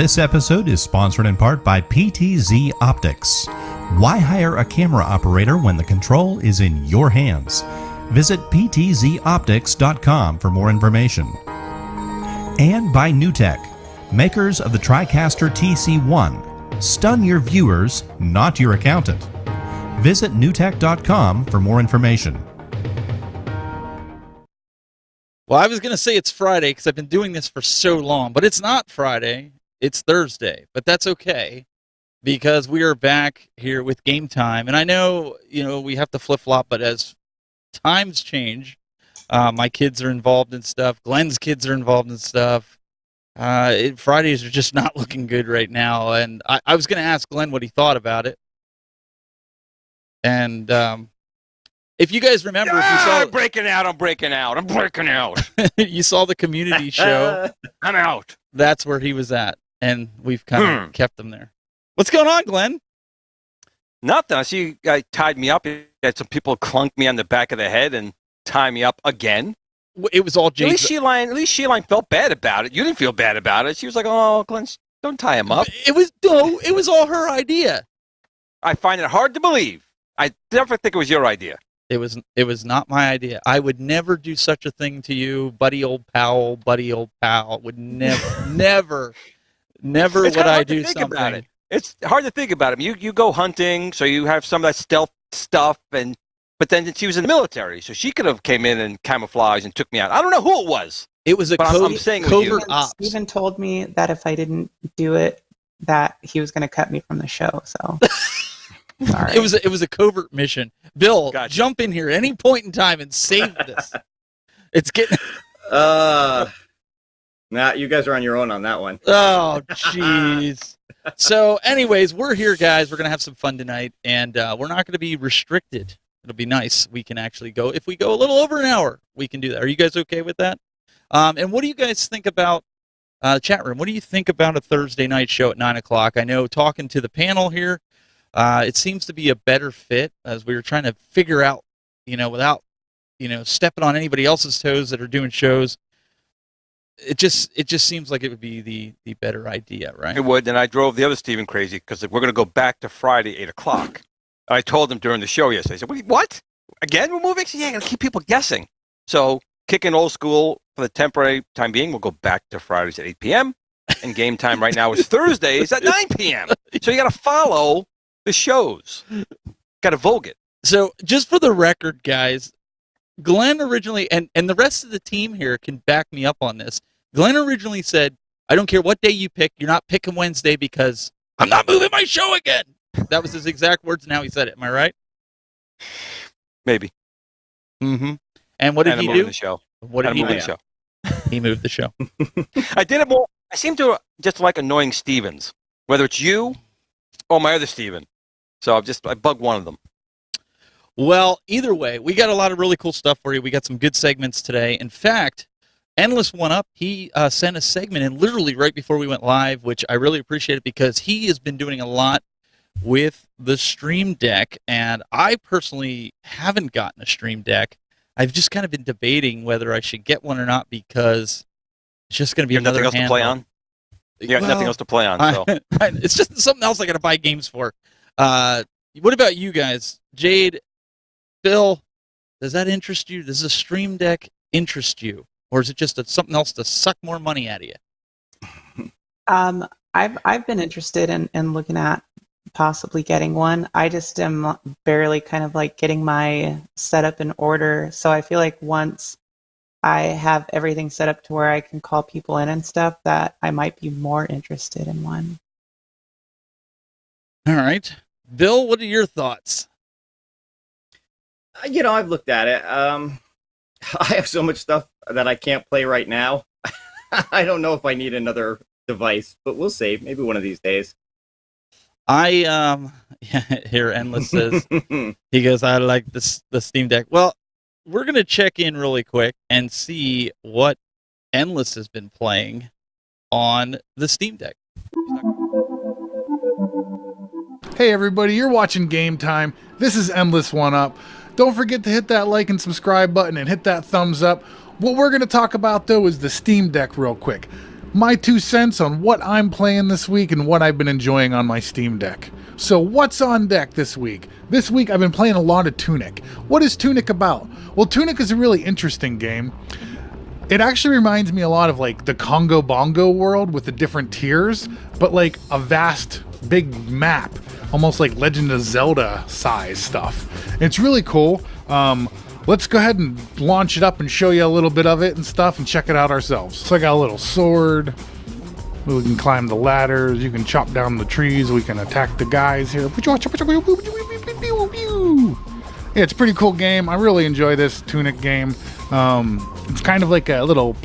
This episode is sponsored in part by PTZ Optics. Why hire a camera operator when the control is in your hands? Visit ptzoptics.com for more information. And by NewTek, makers of the TriCaster TC1. Stun your viewers, not your accountant. Visit newtek.com for more information. Well, I was going to say it's Friday because I've been doing this for so long, but it's not Friday. It's Thursday, but that's okay because we are back here with Game Time. And I know, we have to flip-flop, but as times change, my kids are involved in stuff. Glenn's kids are involved in stuff. Fridays are just not looking good right now. And I was going to ask Glenn what he thought about it. And if you guys remember, if you saw, I'm breaking out. You saw the community show. I'm out. That's where he was at, and we've kind of kept him there. What's going on, Glenn? Nothing. I see you guys tied me up. You had some people clunk me on the back of the head and tie me up again. It was all James. At least Sheila felt bad about it. You didn't feel bad about it. She was like, "Oh, Glenn, don't tie him up." It was all her idea. I find it hard to believe. I never think it was your idea. It was not my idea. I would never do such a thing to you, buddy old pal. Would never would I do something. About it. It's hard to think about him. You go hunting, so you have some of that stealth stuff, but then she was in the military, so she could have came in and camouflaged and took me out. I don't know who it was. It was a covert ops. Steven told me that if I didn't do it, that he was going to cut me from the show. So. Sorry. It was a covert mission. Bill, Gotcha. Jump in here at any point in time and save this. It's getting. Nah, you guys are on your own on that one. Oh, jeez. So, anyways, we're here, guys. We're gonna have some fun tonight, and we're not gonna be restricted. It'll be nice. We can actually go. If we go a little over an hour, we can do that. Are you guys okay with that? And what do you guys think about chat room? What do you think about a Thursday night show at 9 o'clock? I know talking to the panel here. It seems to be a better fit as we were trying to figure out, without, stepping on anybody else's toes that are doing shows. It just seems like it would be the better idea, right? It would, and I drove the other Steven crazy because we're going to go back to Friday, 8 o'clock. I told him during the show yesterday, I said, what? Again, we're moving? Yeah, I'm going to keep people guessing. So, kicking old school for the temporary time being, we'll go back to Fridays at 8 p.m., and game time right now is Thursdays at 9 p.m. So you got to follow the shows. Got to vogue it. So, just for the record, guys, Glenn originally, and the rest of the team here can back me up on this. Glenn originally said, I don't care what day you pick, you're not picking Wednesday because I'm not moving my show again. That was his exact words and how he said it. Am I right? Maybe. Mm-hmm. And what did he do? The show. What did he do? The show. He moved the show. I did it more. I seem to just like annoying Stevens, whether it's you or my other Steven. So I bug one of them. Well, either way, we got a lot of really cool stuff for you. We got some good segments today. In fact, Endless1up, he sent a segment in literally right before we went live, which I really appreciate it because he has been doing a lot with the Stream Deck, and I personally haven't gotten a Stream Deck. I've just kind of been debating whether I should get one or not because it's just going to be another nothing else to play on. You got nothing else to play on. So it's just something else I got to buy games for. What about you guys, Jade? Bill, does that interest you? Does the Stream Deck interest you? Or is it just something else to suck more money out of you? I've been interested in looking at possibly getting one. I just am barely kind of like getting my setup in order. So I feel like once I have everything set up to where I can call people in and stuff, that I might be more interested in one. All right. Bill, what are your thoughts? I've looked at it. I have so much stuff that I can't play right now. I don't know if I need another device, but we'll see. Maybe one of these days. Here Endless says, he goes, I like the Steam Deck. Well, we're going to check in really quick and see what Endless has been playing on the Steam Deck. Hey everybody, you're watching Game Time. This is Endless1up. Don't forget to hit that like and subscribe button and hit that thumbs up. What we're going to talk about though is the Steam Deck real quick. my 2 cents on what I'm playing this week and what I've been enjoying on my Steam Deck. So what's on deck this week? This week I've been playing a lot of Tunic. What is Tunic about? Well, Tunic is a really interesting game. It actually reminds me a lot of like the Congo Bongo world with the different tiers, but like a vast big map, almost like Legend of Zelda size stuff. It's really cool. Let's go ahead and launch it up and show you a little bit of it and stuff and check it out ourselves. So I got a little sword. We can climb the ladders. You can chop down the trees. We can attack the guys here. Yeah, it's a pretty cool game. I really enjoy this Tunic game. It's kind of like a little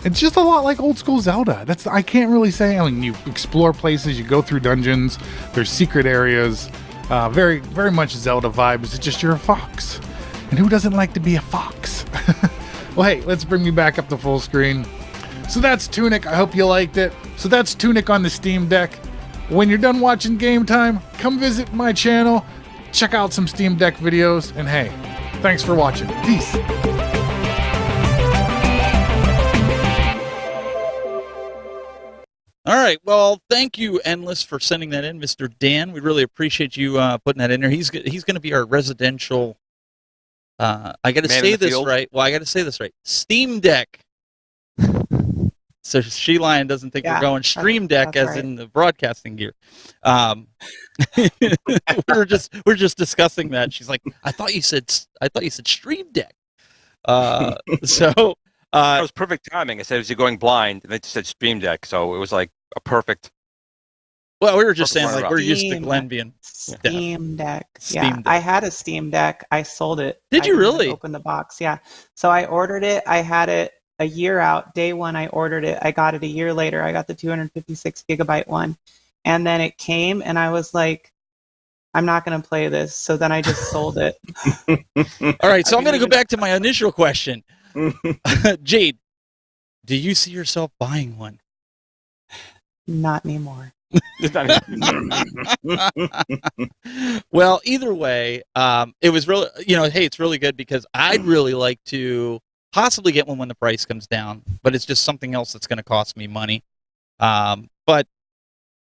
it's just a lot like old school Zelda. I can't really say. I mean, you explore places, you go through dungeons, there's secret areas. Very, very much Zelda vibes. It's just you're a fox. And who doesn't like to be a fox? Well, hey, let's bring me back up to full screen. So that's Tunic. I hope you liked it. So that's Tunic on the Steam Deck. When you're done watching Game Time, come visit my channel, check out some Steam Deck videos, and hey, thanks for watching. Peace. All right. Well, thank you, Endless, for sending that in, Mr. Dan. We really appreciate you putting that in there. He's going to be our residential. I got to say this right. Well, I got to say this right. Steam Deck. So She Lion doesn't think we're going Stream Deck as in the broadcasting gear. we're just discussing that. She's like, I thought you said Stream Deck. So. It was perfect timing. I said, "Is you going blind?" And they just said Stream Deck, so it was like a perfect. Well, we were just saying like we're used to Glenn being Steam Deck. Steam Deck. I had a Steam Deck. I sold it. Did you really? Open the box, yeah. So I ordered it. I had it a year out. Day one, I ordered it. I got it a year later. I got the 256 gigabyte one, and then it came, and I was like, I'm not going to play this. So then I just sold it. All right, so I'm going to go back to my initial question. Jade, do you see yourself buying one? Not anymore. Well, either way, it was really, hey, it's really good because I'd really like to possibly get one when the price comes down, but it's just something else that's going to cost me money. But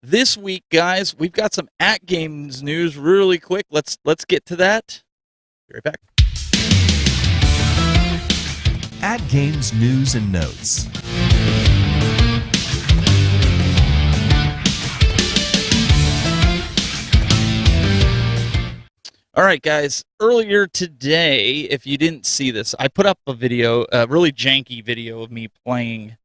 this week, guys, we've got some At Games news really quick. Let's get to that. Be right back. At Games news and notes. All right, guys. Earlier today, if you didn't see this, I put up a video, a really janky video of me playing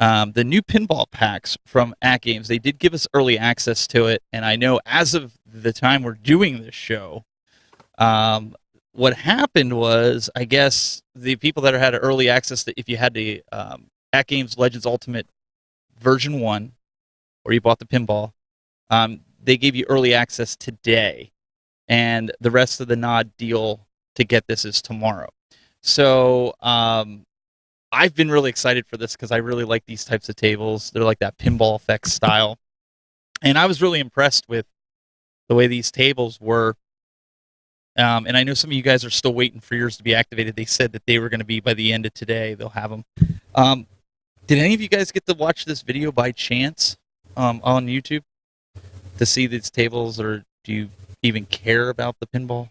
the new pinball packs from At Games. They did give us early access to it, and I know as of the time we're doing this show, what happened was, I guess, the people that had early access, that if you had the At Games Legends Ultimate version 1, or you bought the pinball, they gave you early access today. And the rest of the NOD deal to get this is tomorrow. So I've been really excited for this because I really like these types of tables. They're like that pinball effects style. And I was really impressed with the way these tables were. And I know some of you guys are still waiting for yours to be activated. They said that they were going to be by the end of today. They'll have them. Did any of you guys get to watch this video by chance on YouTube to see these tables, or do you even care about the pinball?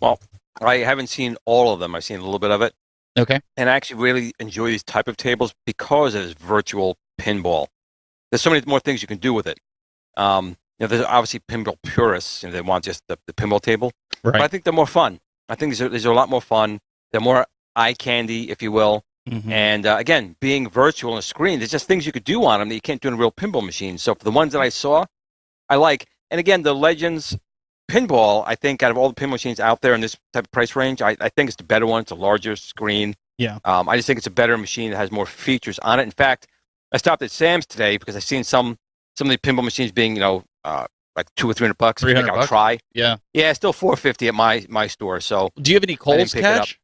Well, I haven't seen all of them. I've seen a little bit of it. Okay. And I actually really enjoy these type of tables because it is virtual pinball. There's so many more things you can do with it. There's obviously pinball purists, they want just the pinball table. Right. But I think they're more fun. I think these are a lot more fun. They're more eye candy, if you will. Mm-hmm. And again, being virtual on a screen, there's just things you could do on them that you can't do in a real pinball machine. So for the ones that I saw, I like. And again, the Legends pinball, I think out of all the pinball machines out there in this type of price range, I think it's the better one. It's a larger screen. Yeah. I just think it's a better machine that has more features on it. In fact, I stopped at Sam's today because I've seen some of the pinball machines being, like $200 or $300. $300. I'll try. Yeah. Yeah, still $450 at my store. So. Do you have any Kohl's cash?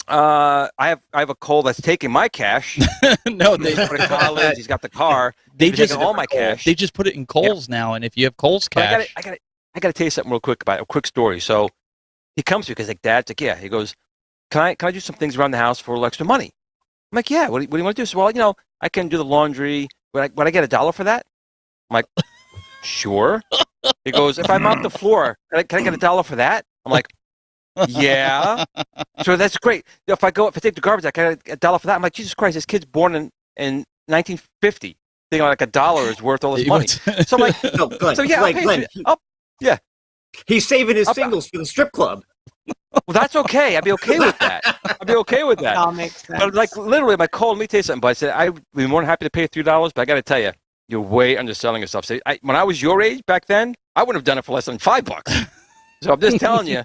I have a Cole that's taking my cash. No, he's put in college. He's got the car. They just all my cash. They just put it in Kohl's now, and if you have Kohl's cash, I got to tell you something real quick about a quick story. So he comes to me because like Dad's like, yeah. He goes, can I do some things around the house for a little extra money? I'm like, yeah. What do you want to do? So, well, I can do the laundry. Would I get $1 for that? I'm like, sure. He goes, if I mop the floor, can I get $1 for that? I'm like, yeah. So that's great. If I take the garbage out, can I get $1 for that? I'm like, Jesus Christ, this kid's born in 1950. Thinking like $1 is worth all this money. So I'm like, No, Glenn, so yeah, Glenn, yeah. he's saving his singles for the strip club. Well, that's okay. I'd be okay with that. That all makes sense. But like literally, my call. Let me tell you something. But I said I'd be more than happy to pay $3. But I got to tell you, you're way underselling yourself. So when I was your age back then, I wouldn't have done it for less than $5. So I'm just telling you,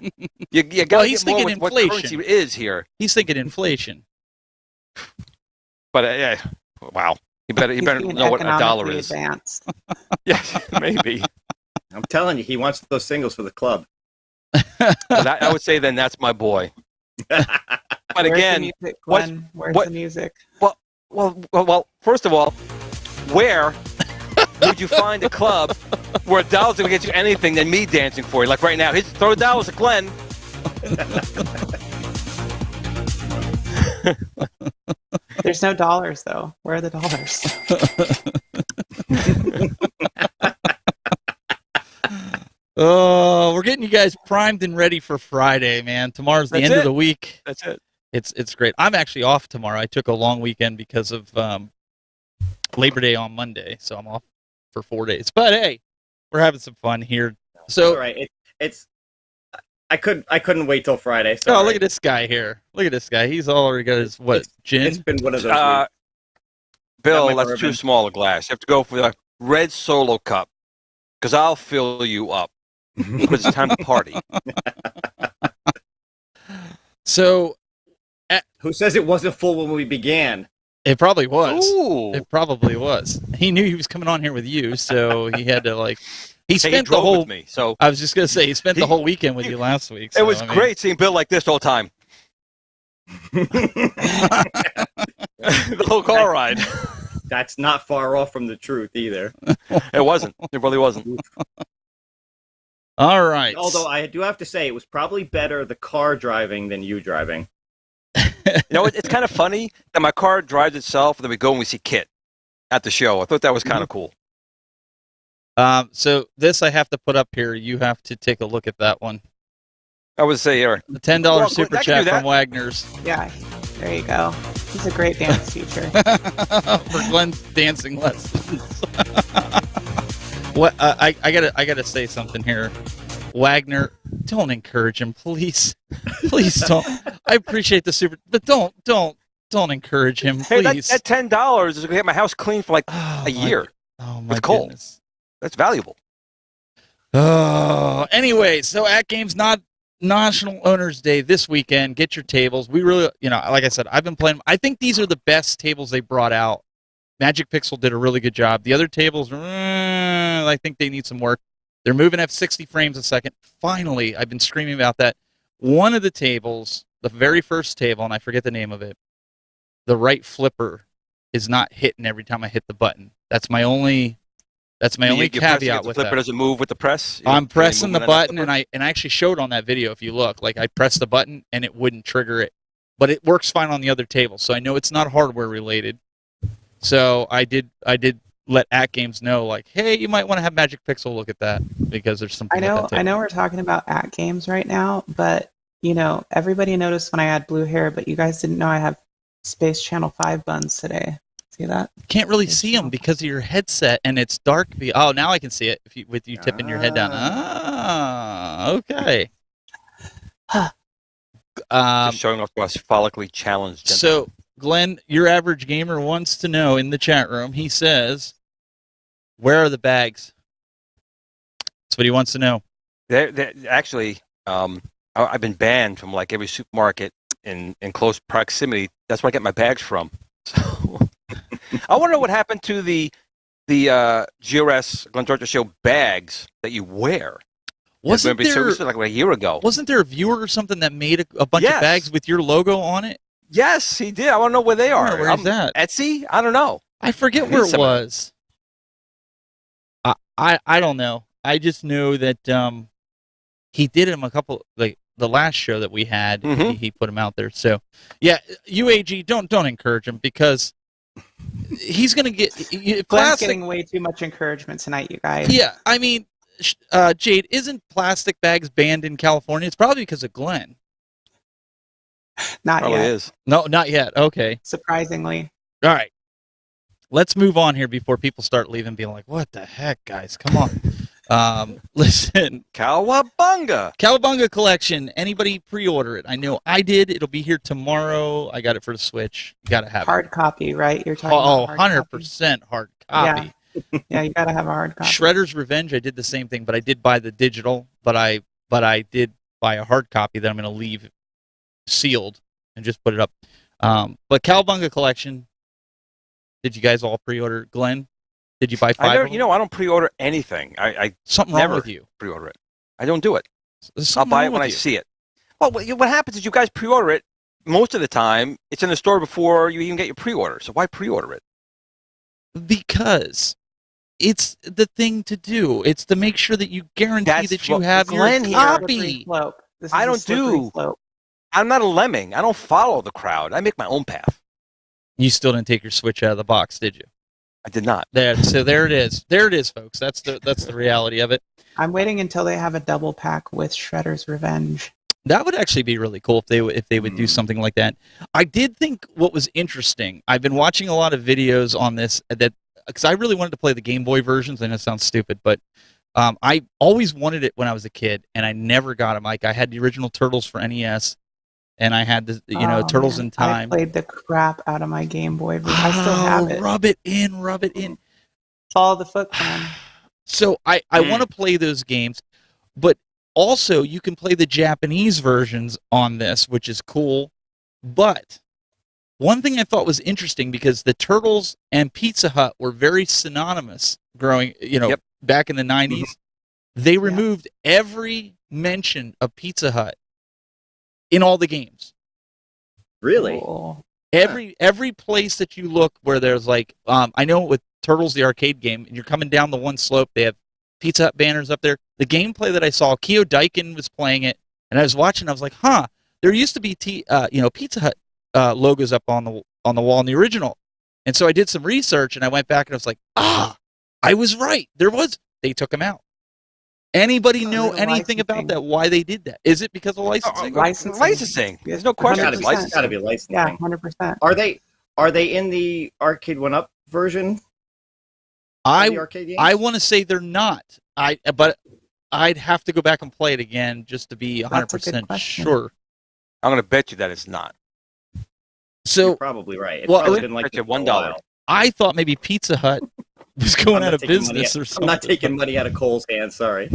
you got to get more with what currency is here. He's thinking inflation. But yeah, wow. You better know what $1 is. Yes, maybe. I'm telling you, he wants those singles for the club. I would say then that's my boy. But again, where's the music? Well, first of all, where would you find a club where $1 will get you anything than me dancing for you? Like right now, throw $1 at Glenn. There's no dollars though. Where are the dollars? Oh, we're getting you guys primed and ready for Friday, man. Tomorrow's the end of the week. That's it. It's great. I'm actually off tomorrow. I took a long weekend because of Labor Day on Monday, so I'm off for 4 days. But hey, we're having some fun here. So all right, I couldn't wait till Friday. Sorry. Oh, look at this guy here. Look at this guy. He's already got his gin? It's been one of those weeks. Bill, that's too small a glass. You have to go for the red Solo cup because I'll fill you up. Because it's time to party. So, who says it wasn't full when we began? It probably was. Ooh. It probably was. He knew he was coming on here with you, so he had to He spent he the whole. With me, so I was just gonna say he spent the whole weekend with you last week. So, it was great seeing Bill like this all the time. The whole car ride. That's not far off from the truth either. It wasn't. It really wasn't. All right. Although I do have to say, it was probably better the car driving than you driving. It's kind of funny that my car drives itself, and then we go and we see Kit at the show. I thought that was kind of cool. So this I have to put up here. You have to take a look at that one. I would say, Aaron. The $10 super chat from Wagner's. Yeah, there you go. He's a great dance teacher. For Glenn's dancing lessons. What I gotta say something here. Wagner, don't encourage him, please. Please don't. I appreciate the super, but don't encourage him, please. Hey, that $10 is gonna get my house clean for like a year. Oh my it's cold. Goodness. That's valuable. Oh, anyway, so at Games National Owners Day this weekend, get your tables. We really, like I said, I've been playing. I think these are the best tables they brought out. Magic Pixel did a really good job. The other tables, I think they need some work. They're moving at 60 frames a second. Finally, I've been screaming about that. One of the tables, the very first table, and I forget the name of it, the right flipper is not hitting every time I hit the button. That's my only caveat with that. The flipper doesn't move with the press? I'm pressing the button, and I actually showed on that video, if you look. Like, I pressed the button, and it wouldn't trigger it. But it works fine on the other table, so I know it's not hardware related. So I did let At Games know, like, hey, you might want to have Magic Pixel look at that because there's something. I know we're talking about At Games right now, but everybody noticed when I had blue hair, but you guys didn't know I have Space Channel 5 buns today. See that? Can't really see them because of your headset, and it's dark. Oh, now I can see it with you tipping your head down. Ah, okay. Just showing off to us follically challenged. So, Glenn, your average gamer wants to know in the chat room. He says, "Where are the bags?" That's what he wants to know. They're actually, I've been banned from like every supermarket in close proximity. That's where I get my bags from. So I want to know what happened to the GRS Glenn Georgia Show bags that you wear. Wasn't there like a year ago? Wasn't there a viewer or something that made a bunch of bags with your logo on it? Yes, he did. I want to know where they are. Where's that? Etsy? I don't know. I forget where it was. I don't know. I just know that he did them a couple, like the last show that we had. Mhm. He put him out there. So, yeah, UAG, don't encourage him because he's going to get Glenn's plastic. getting way too much encouragement tonight, you guys. Yeah, I mean, Jade, isn't plastic bags banned in California? It's probably because of Glenn. Not Probably yet. is. No, not yet. Okay. Surprisingly. All right. Let's move on here before people start leaving being like, what the heck, guys? Come on. Listen, Cowabunga. Cowabunga collection. Anybody pre-order it? I know I did. It'll be here tomorrow. I got it for the Switch. You got to have Hard it. copy, right? You're talking Oh, about hard copy. 100% hard copy. Yeah, you gotta have a hard copy. Shredder's Revenge, I did the same thing, but I did buy the digital, but I did buy a hard copy that I'm going to leave sealed and just put it up. But Cowabunga collection, did you guys all pre-order? Glenn, did you buy 5 I never, of them? you know, I don't pre-order anything. I Something wrong never with you. pre-order it. I don't do it. There's I'll something buy it wrong when with I you. see it. Well, what happens is you guys pre-order it. Most of the time, it's in the store before you even get your pre-order. So why pre-order it? Because it's the thing to do. It's to make sure that you guarantee That's that you what have your Glenn here- copy. This is I a don't slippery do- slope. I'm not a lemming. I don't follow the crowd. I make my own path. You still didn't take your Switch out of the box, did you? I did not. So there it is. There it is, folks. That's the reality of it. I'm waiting until they have a double pack with Shredder's Revenge. That would actually be really cool if they would do something like that. I did think what was interesting. I've been watching a lot of videos on this because I really wanted to play the Game Boy versions. I know it sounds stupid, but I always wanted it when I was a kid, and I never got them. Like I had the original Turtles for NES, and I had the Turtles in Time. I played the crap out of my Game Boy. I still have it. Rub it in. Follow the Foot Clan. So I want to play those games, but also you can play the Japanese versions on this, which is cool. But one thing I thought was interesting because the Turtles and Pizza Hut were very synonymous growing, back in the 90s. They removed every mention of Pizza Hut in all the games. Really? Cool. Every place that you look where there's like, I know with Turtles, the arcade game, and you're coming down the one slope, they have Pizza Hut banners up there. The gameplay that I saw, Keo Daikin was playing it, and I was watching. I was like, there used to be Pizza Hut logos up on the wall in the original. And so I did some research, and I went back and I was like, I was right. They took them out. Anybody know anything about that? Why they did that? Is it because of licensing? Licensing. There's no question. It's got to be licensing. Yeah, 100%. Are they in the Arcade1up version? I arcade games? I want to say they're not. But I'd have to go back and play it again just to be 100% sure. I'm going to bet you that it's not. So you're probably right. It's well, probably been like $1. I thought maybe Pizza Hut was going out of business or something. I'm not taking money out of Cole's hands. Sorry.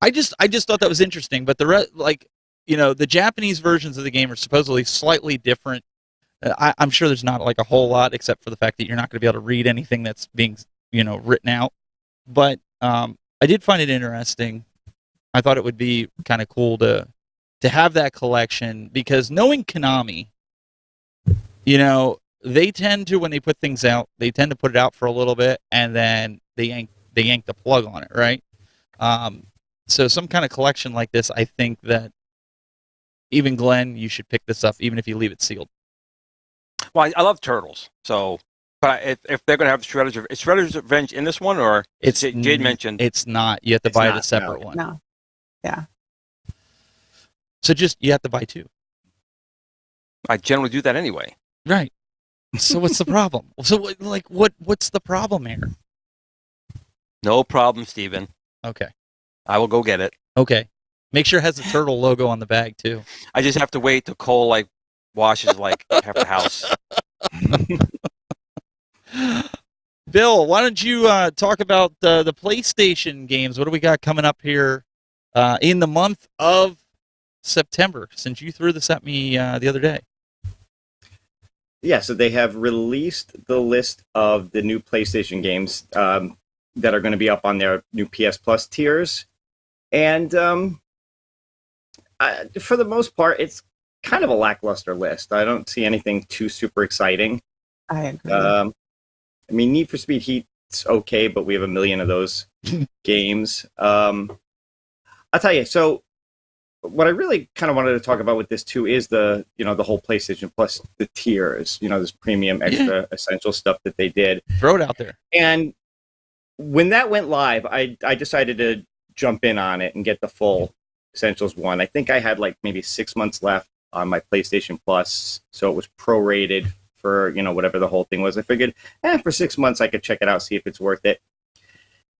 I just thought that was interesting, but the Japanese versions of the game are supposedly slightly different. I'm sure there's not like a whole lot, except for the fact that you're not going to be able to read anything that's being written out. But I did find it interesting. I thought it would be kind of cool to have that collection because knowing Konami, they tend to, when they put things out, they tend to put it out for a little bit and then they yank the plug on it, right? So some kind of collection like this, I think that even Glenn, you should pick this up, even if you leave it sealed. Well, I love Turtles, so but if they're going to have Shredder's Revenge in this one, or Jade mentioned it's not. You have to buy it a separate one. No. Yeah. So you have to buy 2. I generally do that anyway. Right. So what's the problem? So what's the problem here? No problem, Steven. Okay. I will go get it. Okay. Make sure it has the turtle logo on the bag too. I just have to wait till Cole washes half the house. Bill, why don't you talk about the PlayStation games? What do we got coming up here in the month of September? Since you threw this at me the other day. Yeah, so they have released the list of the new PlayStation games that are going to be up on their new PS Plus tiers. And for the most part, it's kind of a lackluster list. I don't see anything too super exciting. I agree. Need for Speed Heat's okay, but we have a million of those games. I'll tell you. So, what I really kind of wanted to talk about with this too is the whole PlayStation Plus, the tiers. This premium, extra, essential stuff that they did. Throw it out there. And when that went live, I decided to jump in on it and get the full Essentials one. I think I had like maybe 6 months left on my PlayStation Plus, so it was prorated for whatever the whole thing was. I figured, for 6 months I could check it out, see if it's worth it.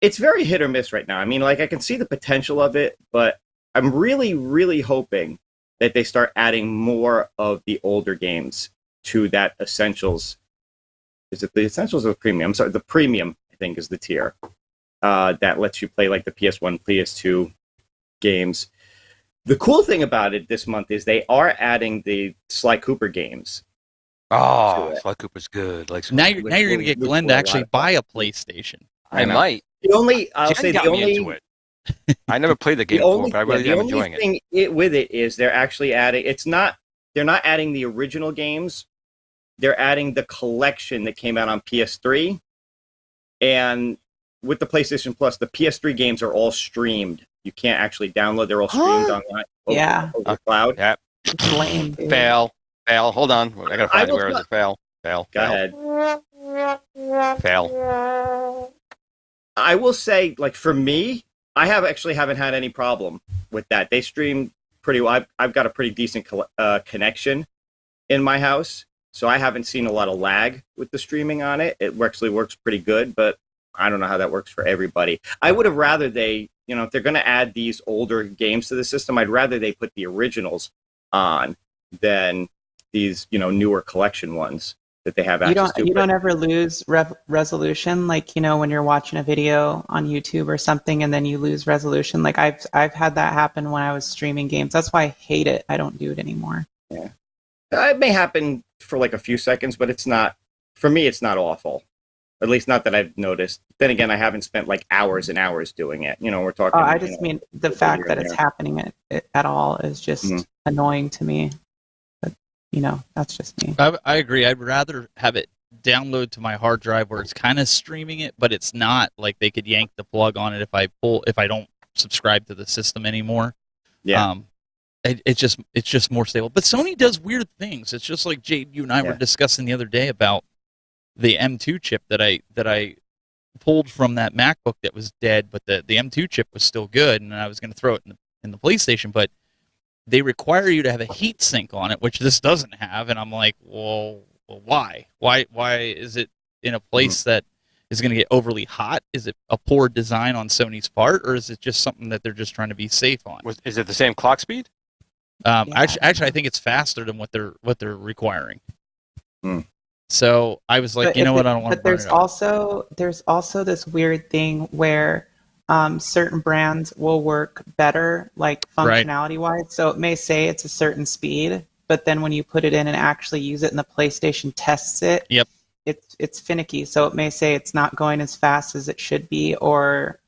It's very hit or miss right now. I mean, like I can see the potential of it, but I'm really, really hoping that they start adding more of the older games to that Essentials. Is it the Essentials or the Premium? I'm sorry, the Premium, I think, is the tier that lets you play like the PS1, PS2 games. The cool thing about it this month is they are adding the Sly Cooper games. Oh, Sly Cooper's good. Like Now you're going to get Glenn to actually buy a PlayStation. I might. I'll say the only. Into it. I never played the game before, but I really am enjoying it. The only thing with it is they're actually adding. They're not adding the original games. They're adding the collection that came out on PS3, and with the PlayStation Plus, the PS3 games are all streamed. You can't actually download; they're all streamed online. Over the cloud. Yeah. Lame, dude. Fail. Hold on, I gotta find where is it. Fail. Go ahead. Fail. I will say, like for me, I haven't had any problem with that. They stream pretty well. I've got a pretty decent connection in my house, so I haven't seen a lot of lag with the streaming on it. It actually works pretty good, but I don't know how that works for everybody. I would have rather they, if they're going to add these older games to the system, I'd rather they put the originals on than these, newer collection ones that they have access to. You don't ever lose resolution, like, when you're watching a video on YouTube or something and then you lose resolution. Like I've had that happen when I was streaming games. That's why I hate it. I don't do it anymore. Yeah. It may happen for like a few seconds, but for me, it's not awful. At least not that I've noticed. Then again, I haven't spent like hours and hours doing it. We're talking. I just mean the fact that it's happening at all is just annoying to me. But that's just me. I agree. I'd rather have it download to my hard drive where it's kind of streaming it, but it's not like they could yank the plug on it if I don't subscribe to the system anymore. Yeah. It's just more stable. But Sony does weird things. It's just like Jade, you and I were discussing the other day about the M2 chip that I pulled from that MacBook that was dead, but the M2 chip was still good, and I was going to throw it in the PlayStation, but they require you to have a heat sink on it, which this doesn't have, and I'm like, well why? Why is it in a place that is going to get overly hot? Is it a poor design on Sony's part, or is it just something that they're just trying to be safe on? Is it the same clock speed? Actually, I think it's faster than what they're requiring. So I was like, I don't want to. But there's also this weird thing where certain brands will work better, like functionality wise. So it may say it's a certain speed, but then when you put it in and actually use it and the PlayStation tests it, it's finicky. So it may say it's not going as fast as it should be, or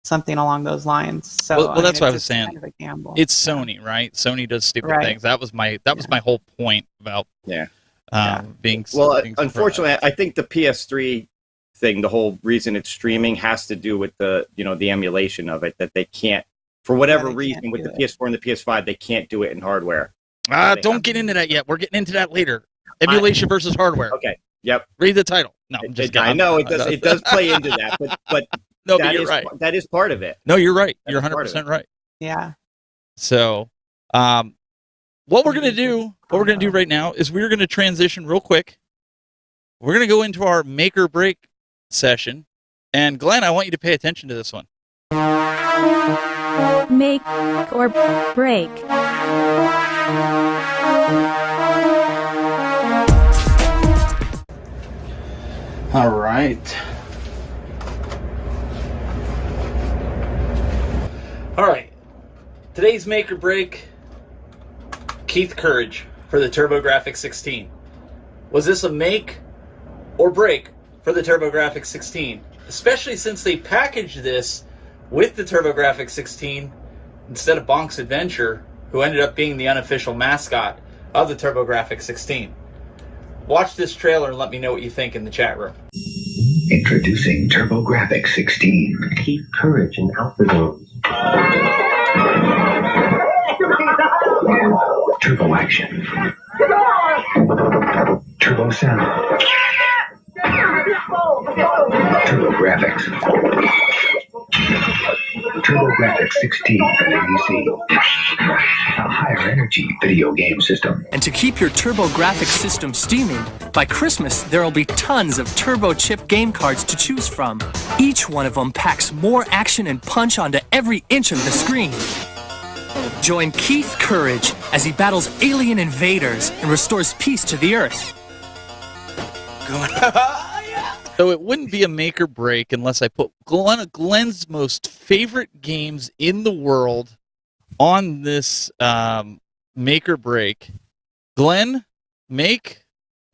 something along those lines. So that's what I was saying. Kind of a gamble. It's Sony, right? Sony does stupid things. That was my whole point about being. Well, unfortunately, I think the PS3 thing, the whole reason it's streaming has to do with the the emulation of it, that they can't, for whatever reason, with the PS4 and the PS5, they can't do it in hardware. Don't get into that yet. We're getting into that later. Emulation versus hardware. Okay. Yep. Read the title. No, I'm just kidding. I know it does. It does play into that, but no, but you're right. That is part of it. No, you're right. You're 100% right. Yeah. So, what we're gonna do right now is we're gonna transition real quick. We're gonna go into our make or break session, and Glenn, I want you to pay attention to this one. Make or break. All right. All right. Today's make or break, Keith Courage for the TurboGrafx 16. Was this a make or break for the TurboGrafx 16? Especially since they packaged this with the TurboGrafx 16 instead of Bonk's Adventure, who ended up being the unofficial mascot of the TurboGrafx 16. Watch this trailer and let me know what you think in the chat room. Introducing TurboGrafx 16. Keep courage in Alpha Zones. Turbo action. Turbo sound. Turbo graphics. TurboGrafx 16 from ABC. A higher energy video game system. And to keep your TurboGrafx system steaming, by Christmas there'll be tons of Turbo Chip game cards to choose from. Each one of them packs more action and punch onto every inch of the screen. Join Keith Courage as he battles alien invaders and restores peace to the Earth. So it wouldn't be a make or break unless I put Glenn's most favorite games in the world on this make or break. Glenn, make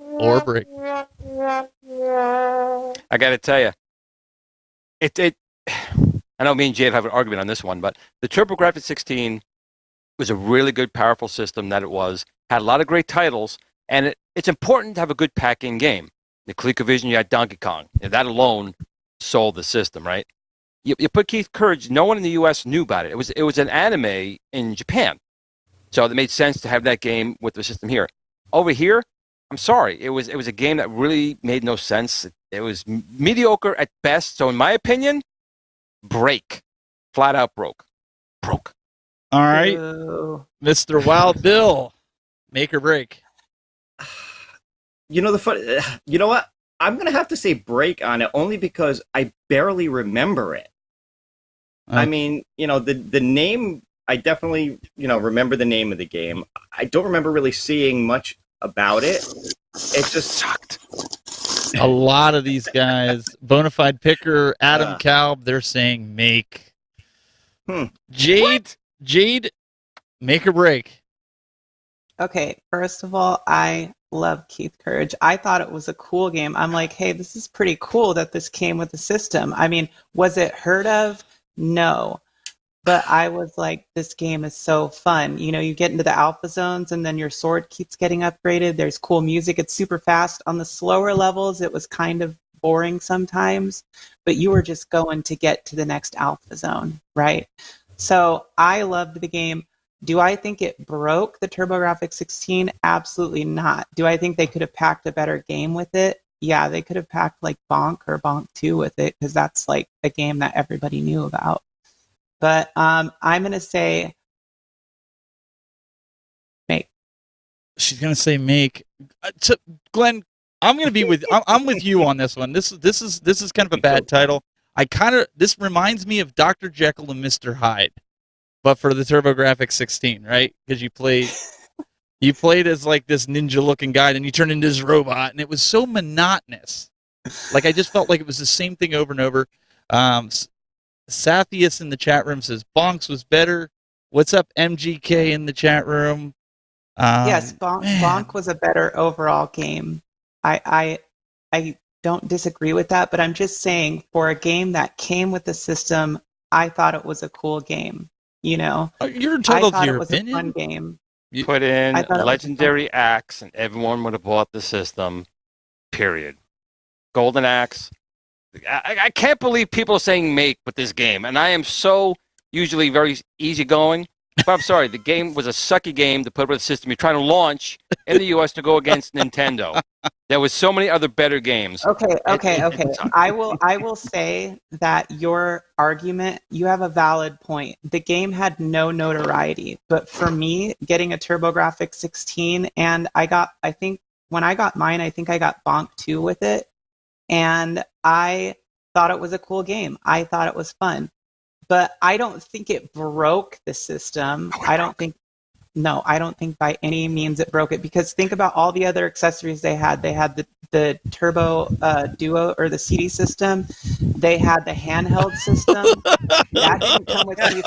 or break? I got to tell you, I know me and Jade have an argument on this one, but the TurboGrafx 16 was a really good, powerful system that it was. Had a lot of great titles, and it's important to have a good pack-in game. The ColecoVision, you had Donkey Kong. And that alone sold the system, right? You put Keith Courage, no one in the U.S. knew about it. It was an anime in Japan. So it made sense to have that game with the system here. Over here, I'm sorry. It was a game that really made no sense. It was mediocre at best. So in my opinion, break. Flat out broke. Broke. All right. Mr. Wild Bill, make or break. You know you know what? I'm gonna have to say break on it only because I barely remember it. I mean, the name. I definitely remember the name of the game. I don't remember really seeing much about it. It just sucked. A lot of these guys, Bonafide Picker, Adam Kalb, they're saying make. Jade, make or break. Okay, first of all, I love Keith Courage. I thought it was a cool game. I'm like, hey, this is pretty cool that this came with the system. I mean, was it heard of? No. But I was like, this game is so fun. You get into the alpha zones and then your sword keeps getting upgraded. There's cool music. It's super fast. On the slower levels, it was kind of boring sometimes, but you were just going to get to the next alpha zone, right? So I loved the game. Do I think it broke the TurboGrafx 16? Absolutely not. Do I think they could have packed a better game with it? Yeah, they could have packed like Bonk or Bonk 2 with it because that's like a game that everybody knew about. But I'm going to say make. She's going to say make. Glenn, I'm going to be with I'm with you on this one. This is kind of a bad title. This reminds me of Dr. Jekyll and Mr. Hyde. But for the TurboGrafx 16, right? Because you played as like this ninja-looking guy, and you turned into this robot, and it was so monotonous. Like I just felt like it was the same thing over and over. Sathius in the chat room says Bonks was better. What's up, MGK in the chat room? Yes, Bonk was a better overall game. I don't disagree with that, but I'm just saying for a game that came with the system, I thought it was a cool game. You're entitled to your opinion. I thought it was a fun game. You put in Legendary Axe, and everyone would have bought the system. Period. Golden Axe. I can't believe people are saying make with this game, and I am so usually very easygoing. But I'm sorry, the game was a sucky game to put with a system you're trying to launch in the U.S. to go against Nintendo. There was so many other better games. Okay. I will say that your argument, you have a valid point. The game had no notoriety, but for me, getting a TurboGrafx 16, and I think when I got mine, I think I got Bonk 2 with it, and I thought it was a cool game. I thought it was fun. But I don't think it broke the system. I don't think by any means it broke it, because think about all the other accessories they had. They had the Turbo Duo or the CD system. They had the handheld system. That didn't come with either.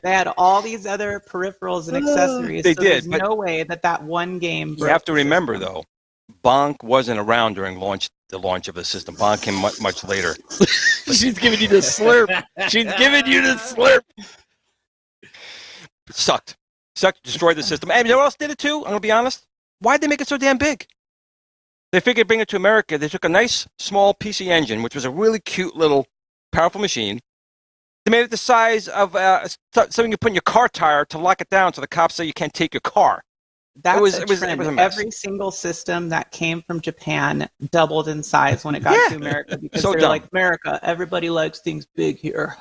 They had all these other peripherals and accessories. They so did. There's no way that one game broke. You have to remember, though, Bonk wasn't around during the launch of the system. Bonk came much later. She's giving you the slurp. She's giving you the slurp. It sucked. Destroyed the system. And you know what else did it too? I'm going to be honest. Why'd they make it so damn big? They figured bring it to America. They took a nice, small PC Engine, which was a really cute little, powerful machine, They made it the size of something you put in your car tire to lock it down so the cops say you can't take your car. That's It a was trend. a mess. Every single system that came from Japan doubled in size when it got to America because So they're dumb. like, America, everybody likes things big here.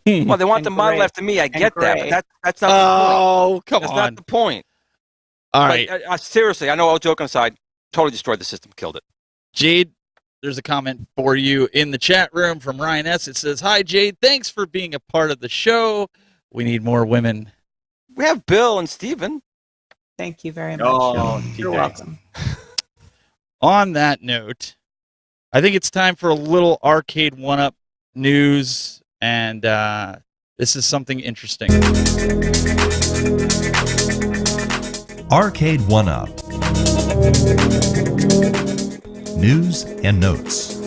Well, they want And the model gray. after me. I And get that, gray. but that's not the point. Oh, come That's on. not the point. All But, right, seriously, I know all joking aside, totally destroyed the system, killed it. Jade. There's a comment for you in the chat room from Ryan S. It says, "Hi Jade, thanks for being a part of the show. We need more women." We have Bill and Steven. Thank you very much. Oh, You're thanks. welcome. On that note, I think it's time for a little Arcade1up news, and this is something interesting. Arcade1up. News and notes.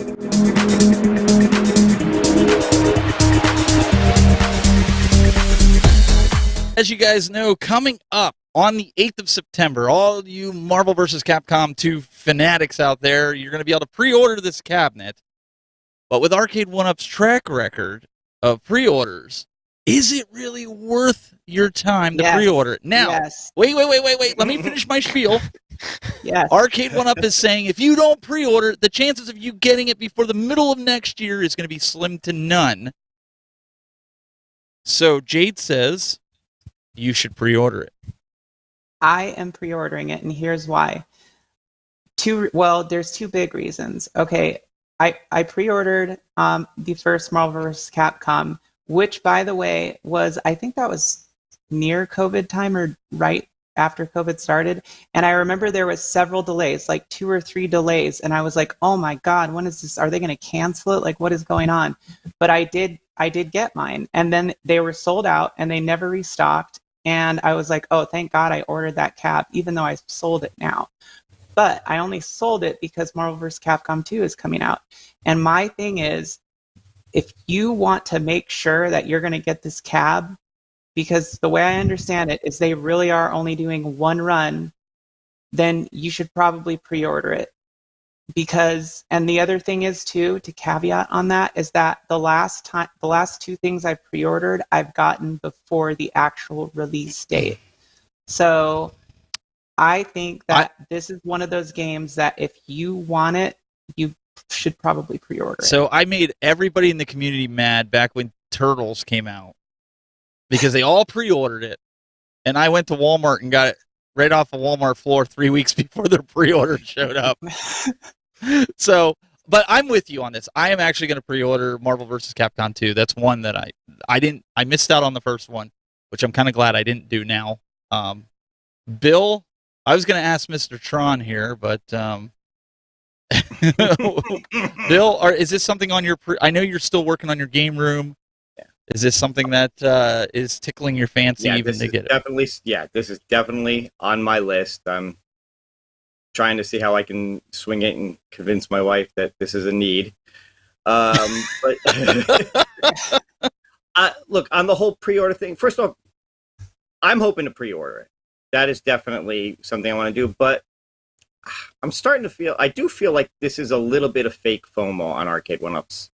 As you guys know, coming up on the 8th of September, all you Marvel vs. Capcom 2 fanatics out there, you're going to be able to pre-order this cabinet. But with Arcade1up's track record of pre-orders, is it really worth your time to Yes. pre-order it? Now, Yes. wait. Let me finish my spiel. Yes. Arcade1up is saying if you don't pre-order, the chances of you getting it before the middle of next year is going to be slim to none. So Jade says you should pre-order it. I am pre-ordering it, and here's why. There's two big reasons. Okay, I pre-ordered the first Marvel vs. Capcom, which, by the way, I think that was near COVID time or right after COVID started. And I remember there was several delays, like 2 or 3 delays. And I was like, oh my God, when is this? Are they going to cancel it? Like, what is going on? But I did get mine. And then they were sold out and they never restocked. And I was like, oh, thank God I ordered that cap, even though I sold it now. But I only sold it because Marvel vs. Capcom 2 is coming out. And my thing is, if you want to make sure that you're going to get this cab, because the way I understand it is they really are only doing one run, then you should probably pre-order it. And the other thing is too, to caveat on that, is that the last 2 things I've pre-ordered, I've gotten before the actual release date. So I think that this is one of those games that if you want it, you should probably pre-order it. So I made everybody in the community mad back when Turtles came out because they all pre-ordered it, and I went to Walmart and got it right off the Walmart floor 3 weeks before their pre-order showed up. So, but I'm with you on this. I am actually going to pre-order Marvel vs. Capcom 2. That's one that I missed out on the first one, which I'm kind of glad I didn't do now. Bill, I was going to ask Mr. Tron here, but Bill, is this something on your? I know you're still working on your game room. Yeah. Is this something that is tickling your fancy even to get it? This is definitely on my list. I'm trying to see how I can swing it and convince my wife that this is a need. But look, on the whole pre-order thing, first off, I'm hoping to pre-order it. That is definitely something I want to do, but I'm starting to I do feel like this is a little bit of fake FOMO on Arcade1up's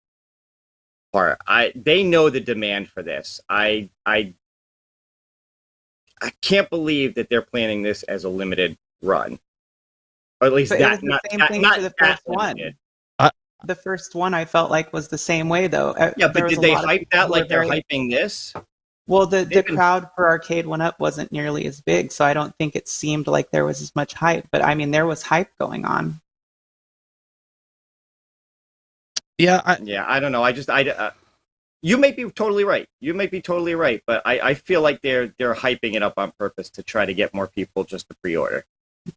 part. They know the demand for this. I can't believe that they're planning this as a limited run. Or at least But that, it was the same thing for the first one. limited. The first one I felt like was the same way, though. Yeah, There but was did a they lot of hype people that who like were they're very- hyping this? Well, the They've been- crowd for Arcade1up wasn't nearly as big, so I don't think it seemed like there was as much hype. But I mean, there was hype going on. Yeah, I don't know. You may be totally right. But I feel like they're hyping it up on purpose to try to get more people just to pre-order.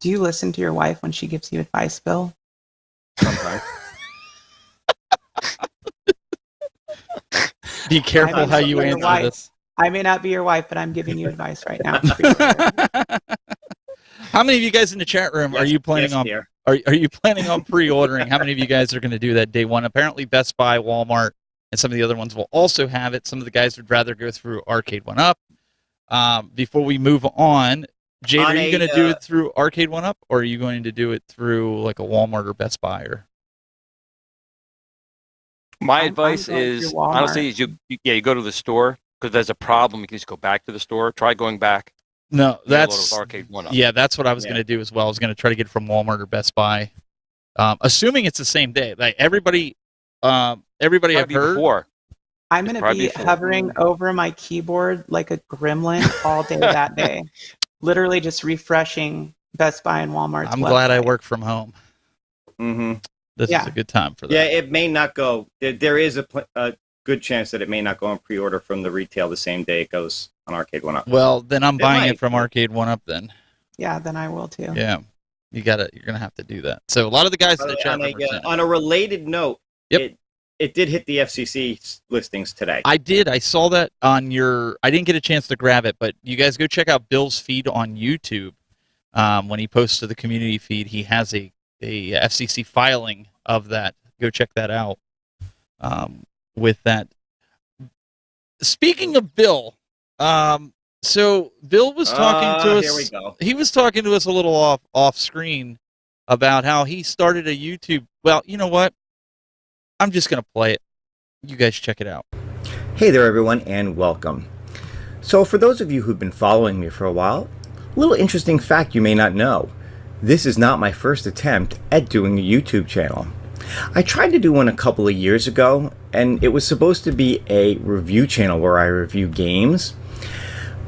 Do you listen to your wife when she gives you advice, Bill? Sometimes. be careful I mean, how you your answer wife. this. I may not be your wife, but I'm giving you advice right now. How many of you guys in the chat room are you planning on? Dear. Are you planning on pre-ordering? How many of you guys are going to do that day one? Apparently, Best Buy, Walmart, and some of the other ones will also have it. Some of the guys would rather go through Arcade1up. Before we move on, Jade, are you going to do it through Arcade1up, or are you going to do it through like a Walmart or Best Buy? Or My I'm advice going is through Walmart. honestly, is you go to the store because there's a problem. You can just go back to the store. Try going back. No, You get a load that's of Arcade1up. yeah, that's what I was Yeah. going to do as well. I was going to try to get it from Walmart or Best Buy, assuming it's the same day. Like everybody I've Probably heard. before. I'm going to Probably be before. hovering over my keyboard like a gremlin all day that day. Literally just refreshing Best Buy and Walmart's I'm glad I website. work from home. Mm-hmm. This Yeah. is a good time for that. Yeah, it may not go. There is a good chance that it may not go on pre-order from the retail the same day it goes on Arcade1up. Well, then I'm It buying it might. from Arcade1up then. Yeah, then I will too. Yeah. You're going to have to do that. So a lot of the guys in the chat room are saying On a related note, Yep. it did hit the FCC listings today. I did. I saw that on your. I didn't get a chance to grab it, but you guys go check out Bill's feed on YouTube. When he posts to the community feed, he has a FCC filing of that. Go check that out. With that. Speaking of Bill, so Bill was talking to us. Here we go. He was talking to us a little off screen about how he started a YouTube. Well, you know what? I'm just gonna play it. You guys check it out. Hey there everyone and welcome. So for those of you who've been following me for a while, a little interesting fact you may not know. This is not my first attempt at doing a YouTube channel. I tried to do one a couple of years ago and it was supposed to be a review channel where I review games.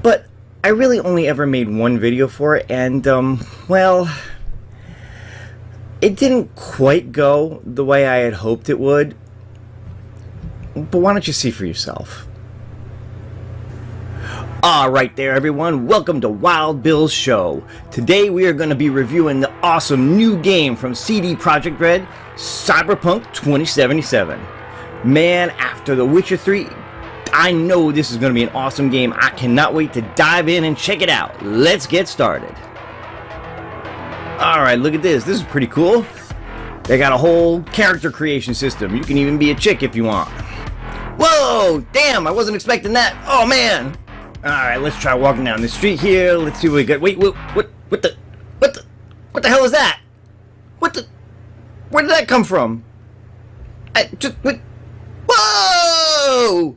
But I really only ever made one video for it and well, it didn't quite go the way I had hoped it would. But why don't you see for yourself? Alright there everyone, welcome to Wild Bill's Show. Today we are going to be reviewing the awesome new game from CD Projekt Red, Cyberpunk 2077. Man, after The Witcher 3, I know this is going to be an awesome game. I cannot wait to dive in and check it out. Let's get started. Alright, look at this. This is pretty cool. They got a whole character creation system. You can even be a chick if you want. Whoa! Damn, I wasn't expecting that. Oh man! Alright, let's try walking down the street here. Let's see what we got. Wait, what the hell is that? Where did that come from? Whoa!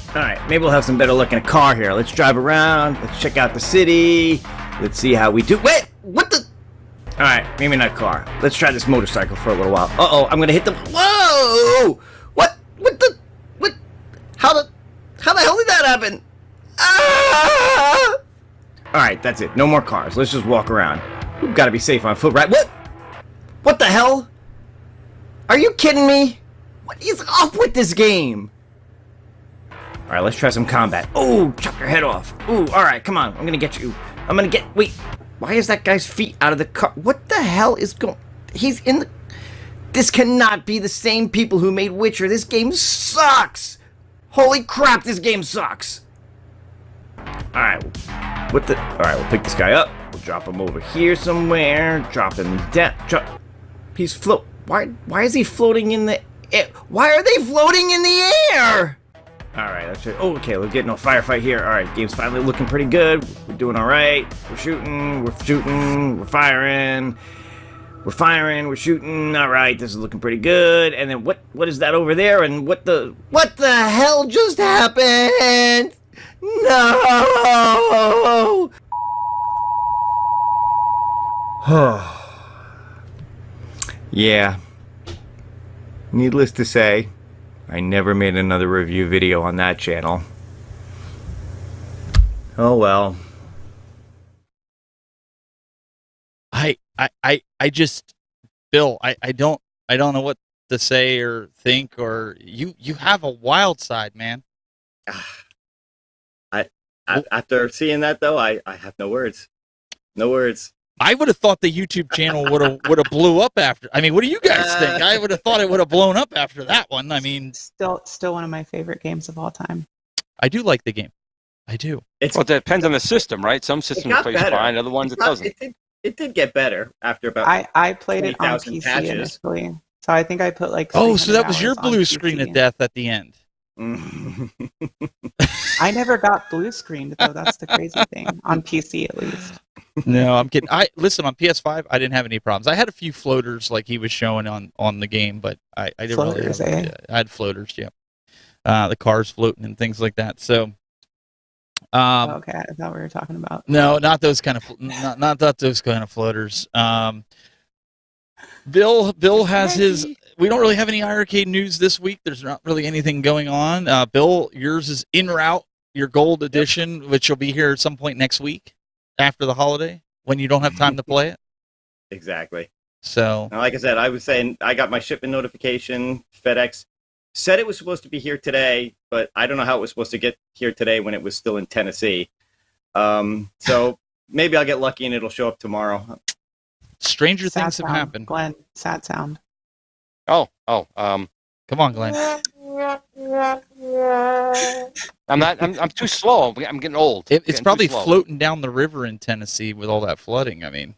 Alright, maybe we'll have some better luck in a car here. Let's drive around. Let's check out the city. Let's see how we do. Wait! What the? Alright, maybe not car. Let's try this motorcycle for a little while. Uh-oh, I'm gonna hit the... Whoa! What the... What? How the hell did that happen? Ah! Alright, that's it. No more cars. Let's just walk around. We've got to be safe on foot, right? What the hell? Are you kidding me? What is up with this game? Alright, let's try some combat. Oh, chop your head off. Ooh, alright, come on. I'm gonna get you. Wait. Why is that guy's feet out of the car? What the hell is going... He's in the... This cannot be the same people who made Witcher. This game sucks! Holy crap, this game sucks! Alright, Alright, we'll pick this guy up. We'll drop him over here somewhere. Drop him down. He's Why is he floating in the air? Why are they floating in the air? Alright, let's try. Oh, okay, we're getting a firefight here. Alright, game's finally looking pretty good. We're doing alright. We're shooting, we're firing. We're shooting. Alright, this is looking pretty good. And then what is that over there? And what the hell just happened? No! Yeah. Needless to say, I never made another review video on that channel. Oh well. I just, Bill, I don't know what to say or think, or you have a wild side, man. After seeing that though, I have no words. No words. I would have thought the YouTube channel would have blew up after. I mean, what do you guys think? I would have thought it would have blown up after that one. I mean, Still one of my favorite games of all time. I do like the game. I do. Well, it depends on the system, right? Some systems plays fine, other ones it doesn't. It did get better after about. I played it on 20,000 PC patches. initially, so I think I put like. Oh, so that was 300 your hours on blue screen PC. of death at the end. I never got blue screened though. That's the crazy thing on PC at least. No, I'm kidding. Listen, on PS5, I didn't have any problems. I had a few floaters like he was showing on the game, but I didn't Floaters, really have, eh? I had floaters, yeah. The cars floating and things like that. So, Okay, I thought we were talking about. no, not those kind of not those kind of floaters. Bill has his. We don't really have any iArcade news this week. There's not really anything going on. Bill, yours is en route, your gold edition, which will be here at some point next week after the holiday when you don't have time to play it. Exactly. So, Now, like I said, I was saying I got my shipment notification. FedEx said it was supposed to be here today, but I don't know how it was supposed to get here today when it was still in Tennessee. So maybe I'll get lucky and it'll show up tomorrow. stranger Sad things have sound. happened. Glenn, sad sound. Oh, Come on, Glenn. I'm too slow. I'm getting old. It's Getting too probably slow. floating down the river in Tennessee with all that flooding. I mean,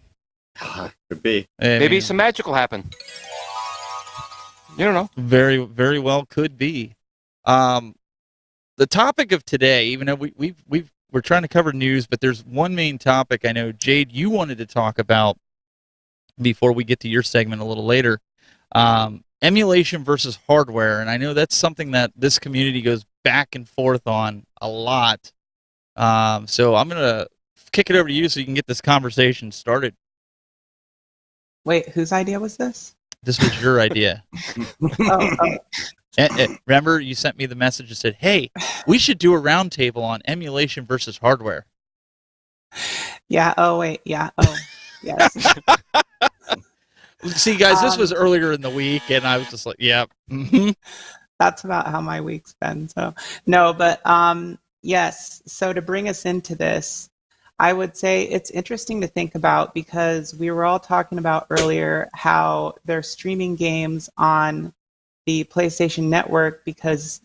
Could be. Maybe some magic will happen. You don't know. very, very well could be. The topic of today, even though we're trying to cover news, but there's one main topic I know, Jade, you wanted to talk about before we get to your segment a little later. Emulation versus hardware, and I know that's something that this community goes back and forth on a lot. So I'm gonna kick it over to you so you can get this conversation started. Wait, whose idea was this? This was your idea. Oh. Remember, you sent me the message and said, "Hey, we should do a roundtable on emulation versus hardware." Yeah. Oh, wait. Yeah. Oh, yes. See, guys, this was earlier in the week, and I was just like, "Yeah." Mm-hmm. That's about how my week's been. So, no, but yes. So to bring us into this, I would say it's interesting to think about because we were all talking about earlier how they're streaming games on the PlayStation Network because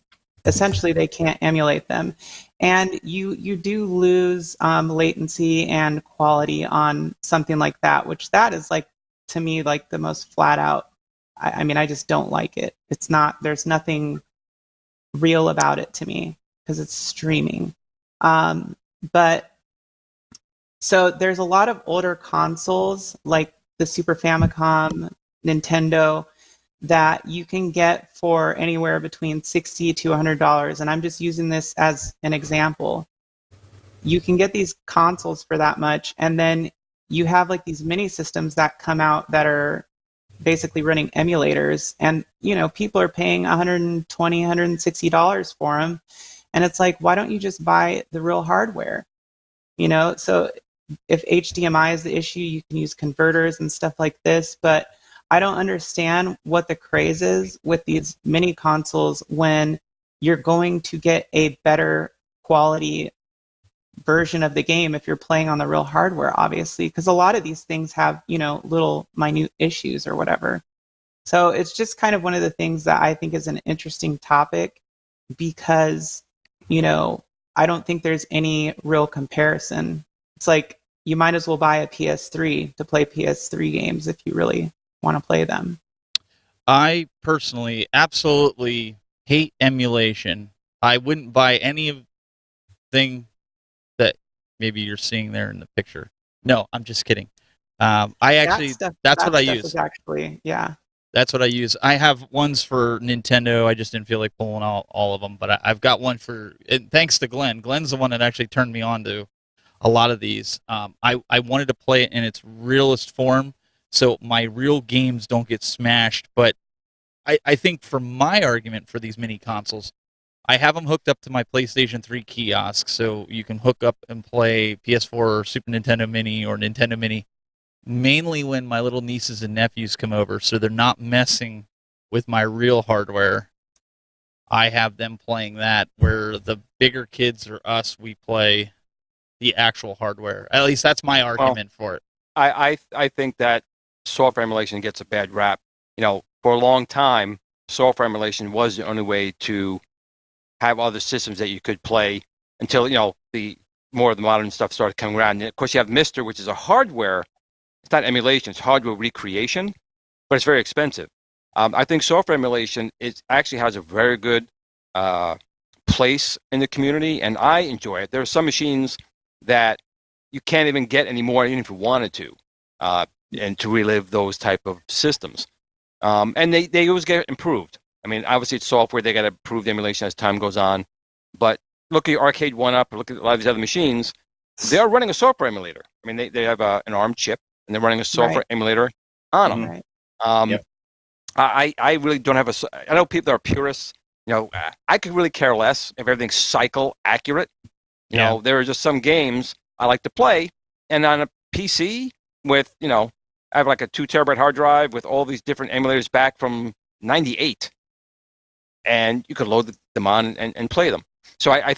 essentially they can't emulate them. And you do lose latency and quality on something like that, which that is like, to me, like the most flat out. I mean, I just don't like it. It's not, there's nothing real about it to me because it's streaming. But so there's a lot of older consoles like the Super Famicom, Nintendo, that you can get for anywhere between $60 to $100. And I'm just using this as an example. You can get these consoles for that much, and then you have like these mini systems that come out that are basically running emulators, and people are paying $120, $160 for them, and it's like, why don't you just buy the real hardware? So if HDMI is the issue, you can use converters and stuff like this, but I don't understand what the craze is with these mini consoles when you're going to get a better quality version of the game if you're playing on the real hardware, obviously, because a lot of these things have, little minute issues or whatever. So it's just kind of one of the things that I think is an interesting topic because, I don't think there's any real comparison. It's like you might as well buy a PS3 to play PS3 games if you really want to play them. I personally absolutely hate emulation. I wouldn't buy anything that maybe you're seeing there in the picture. No, I'm just kidding. That's what I use. Actually, yeah. That's what I use. I have ones for Nintendo. I just didn't feel like pulling out all of them, but I've got one for. And thanks to Glenn. Glenn's the one that actually turned me on to a lot of these. I wanted to play it in its realest form, so my real games don't get smashed. But I think for my argument for these mini consoles, I have them hooked up to my PlayStation 3 kiosk, so you can hook up and play PS4 or Super Nintendo Mini or Nintendo Mini, mainly when my little nieces and nephews come over, so they're not messing with my real hardware. I have them playing that, where the bigger kids or us, we play the actual hardware. At least that's my argument for it. I think that software emulation gets a bad rap. For a long time, software emulation was the only way to have other systems that you could play until the more of the modern stuff started coming around. And of course, you have Mister, which is a hardware. It's not emulation; it's hardware recreation, but it's very expensive. I think software emulation actually has a very good place in the community, and I enjoy it. There are some machines that you can't even get anymore, even if you wanted to, and to relive those type of systems. And they always get improved. I mean, obviously it's software, they got to improve the emulation as time goes on. But look at Arcade1up, or look at a lot of these other machines, they are running a software emulator. I mean, they have an ARM chip, and they're running a software emulator on them. Right. I really don't have I know people that are purists. You know, I could really care less if everything's cycle accurate. You know, there are just some games I like to play, and on a PC with, you know, I have like a 2 terabyte hard drive with all these different emulators back from '98, and you could load them on and play them. So I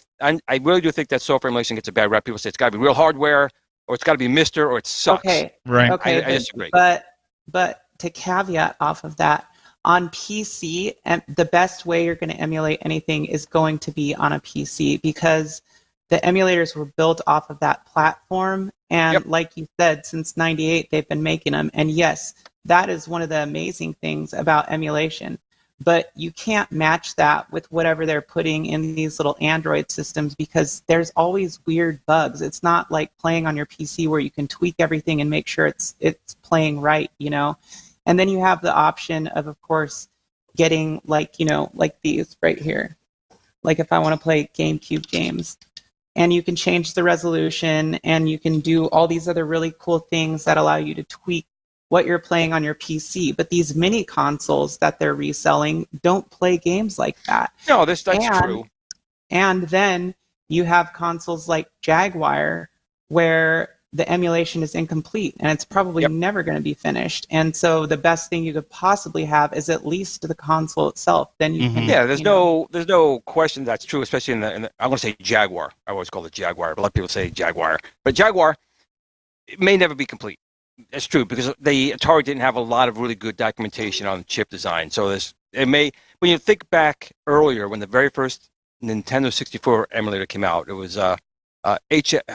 really do think that software emulation gets a bad rep. People say it's got to be real hardware, or it's got to be MiSTer, or it sucks. Okay. Right. Okay. I disagree. But to caveat off of that, on PC, the best way you're going to emulate anything is going to be on a PC, because the emulators were built off of that platform. And like you said, since '98, they've been making them. And yes, that is one of the amazing things about emulation. But you can't match that with whatever they're putting in these little Android systems, because there's always weird bugs. It's not like playing on your PC where you can tweak everything and make sure it's playing right, you know. And then you have the option of course, getting like, you know, like these right here. Like if I want to play GameCube games, and you can change the resolution, and you can do all these other really cool things that allow you to tweak what you're playing on your PC. But these mini consoles that they're reselling don't play games like that. No, that's true. And then you have consoles like Jaguar where the emulation is incomplete, and it's probably never going to be finished. And so the best thing you could possibly have is at least the console itself. Then you can, there's no question that's true, especially in the I want to say Jaguar. I always call it Jaguar, but a lot of people say Jaguar. But Jaguar, it may never be complete. That's true, because the Atari didn't have a lot of really good documentation on chip design. So when you think back earlier, when the very first Nintendo 64 emulator came out, it was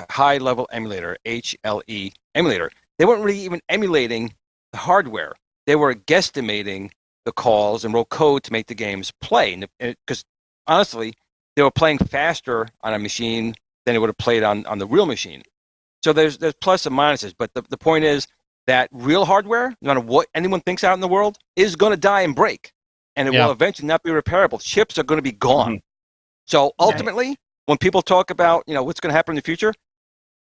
high level emulator, HLE emulator. They weren't really even emulating the hardware. They were guesstimating the calls and wrote code to make the games play. Because honestly, they were playing faster on a machine than it would have played on the real machine. So there's plus and minuses, but the point is that real hardware, no matter what anyone thinks out in the world, is going to die and break, and it will eventually not be repairable. Chips are going to be gone. So ultimately, when people talk about, you know, what's going to happen in the future,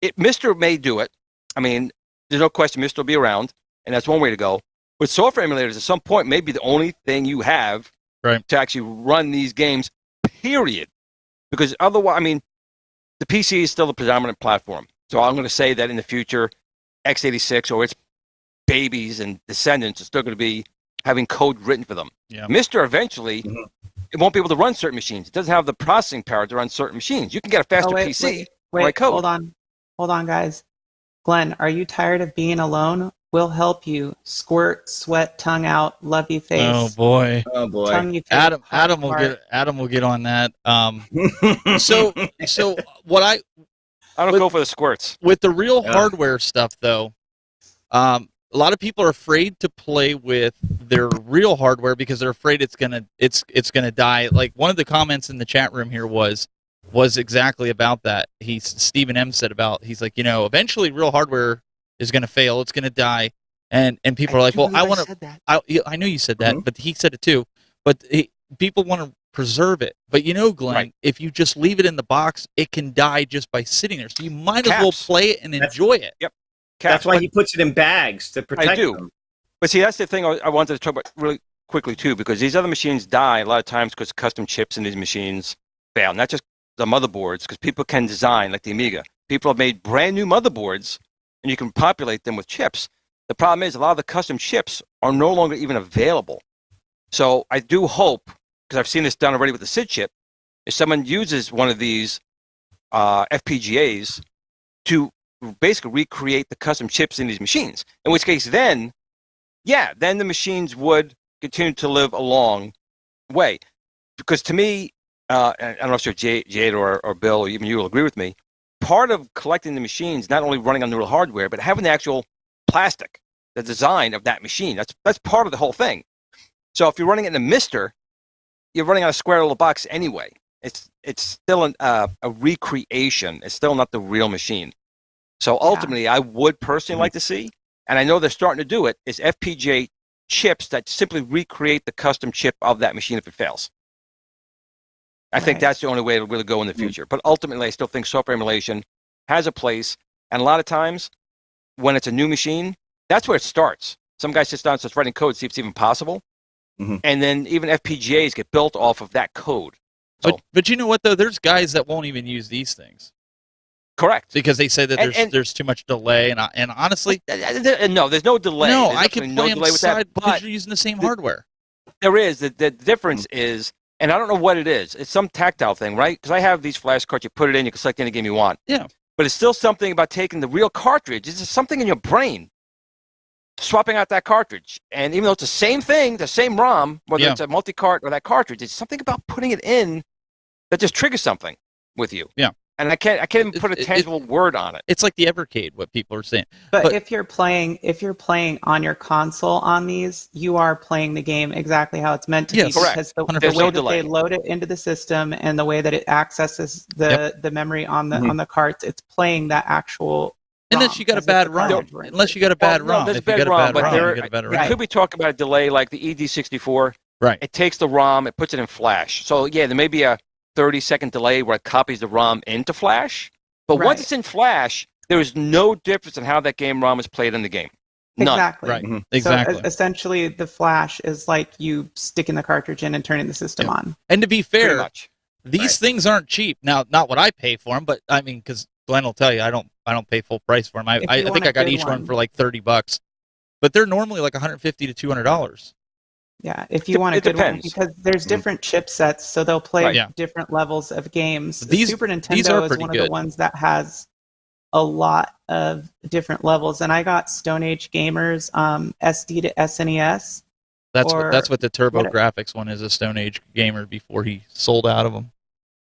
MiSTer may do it. I mean, there's no question MiSTer will be around, and that's one way to go. But software emulators at some point may be the only thing you have to actually run these games, period. Because otherwise, I mean, the PC is still the predominant platform. So I'm going to say that in the future, x86 or its babies and descendants are still going to be having code written for them. MiSTer eventually, it won't be able to run certain machines. It doesn't have the processing power to run certain machines. You can get a faster PC. Wait, code. Hold on, guys. Glenn, are you tired of being alone? We'll help you. Squirt, sweat, tongue out, love you face. Oh boy. Tongue you face, Adam will get on that. So what I don't go for the squirts. With the real hardware stuff though, a lot of people are afraid to play with their real hardware because they're afraid it's gonna die. Like one of the comments in the chat room here was exactly about that. Stephen M said he's like, you know, eventually real hardware is gonna fail, it's gonna die, and people are like, well, I want to. I know you said that, but he said it too. But people want to preserve it. But you know, Glenn, if you just leave it in the box, it can die just by sitting there. So you might as well play it and enjoy it. Yep. That's why he puts it in bags to protect them. But see, that's the thing I wanted to talk about really quickly too, because these other machines die a lot of times because custom chips in these machines fail. Not just the motherboards, because people can design, like the Amiga. People have made brand new motherboards, and you can populate them with chips. The problem is a lot of the custom chips are no longer even available. So I do hope, because I've seen this done already with the SID chip, if someone uses one of these FPGAs to basically recreate the custom chips in these machines, in which case then the machines would continue to live a long way. Because to me, I don't know if Jade or Bill, or even you will agree with me, part of collecting the machines, not only running on the real hardware, but having the actual plastic, the design of that machine. That's part of the whole thing. So if you're running it in a MiSTer, you're running on a square little box anyway. It's still a recreation. It's still not the real machine. So ultimately, I would personally like to see, and I know they're starting to do it, is FPGA chips that simply recreate the custom chip of that machine if it fails. I think that's the only way it'll really go in the future. But ultimately, I still think software emulation has a place, and a lot of times, when it's a new machine, that's where it starts. Some guy sits down and starts writing code, see if it's even possible, and then even FPGAs get built off of that code. So, but you know what, though? There's guys that won't even use these things. Correct. Because they say that there's too much delay, and honestly... No, there's no delay. No, there's I can play them side because you're using the same hardware. There is. The difference is, and I don't know what it is, it's some tactile thing, right? Because I have these flash cards, you put it in, you can select any game you want. Yeah. But it's still something about taking the real cartridge. It's just something in your brain, swapping out that cartridge. And even though it's the same thing, the same ROM, whether it's a multi-cart or that cartridge, it's something about putting it in that just triggers something with you. Yeah. And I can't even put a tangible word on it. It's like the Evercade, what people are saying. But if you're playing on your console on these, you are playing the game exactly how it's meant to be. Correct. Because the way that they load it into the system and the way that it accesses the memory on the carts, it's playing that actual. Unless you got a bad ROM. Unless you got a bad ROM. There's bad ROM, but could we talk about a delay like the ED64? Right. It takes the ROM, it puts it in Flash. So yeah, there may be a 30-second delay where it copies the ROM into Flash. But once it's in Flash, there is no difference in how that game ROM is played in the game. None. Exactly. Right. Exactly. So essentially, the Flash is like you sticking the cartridge in and turning the system on. And to be fair, these things aren't cheap. Now, not what I pay for them, but I mean, because Glenn will tell you, I don't pay full price for them. I think I got each one for like $30, but they're normally like $150 to $200. Yeah, if you want a good one, because there's different chipsets, so they'll play different levels of games. The Super Nintendo is one of the ones that has a lot of different levels, and I got Stone Age Gamers SD to SNES. That's what the Turbo Graphics one is, a Stone Age Gamer before he sold out of them.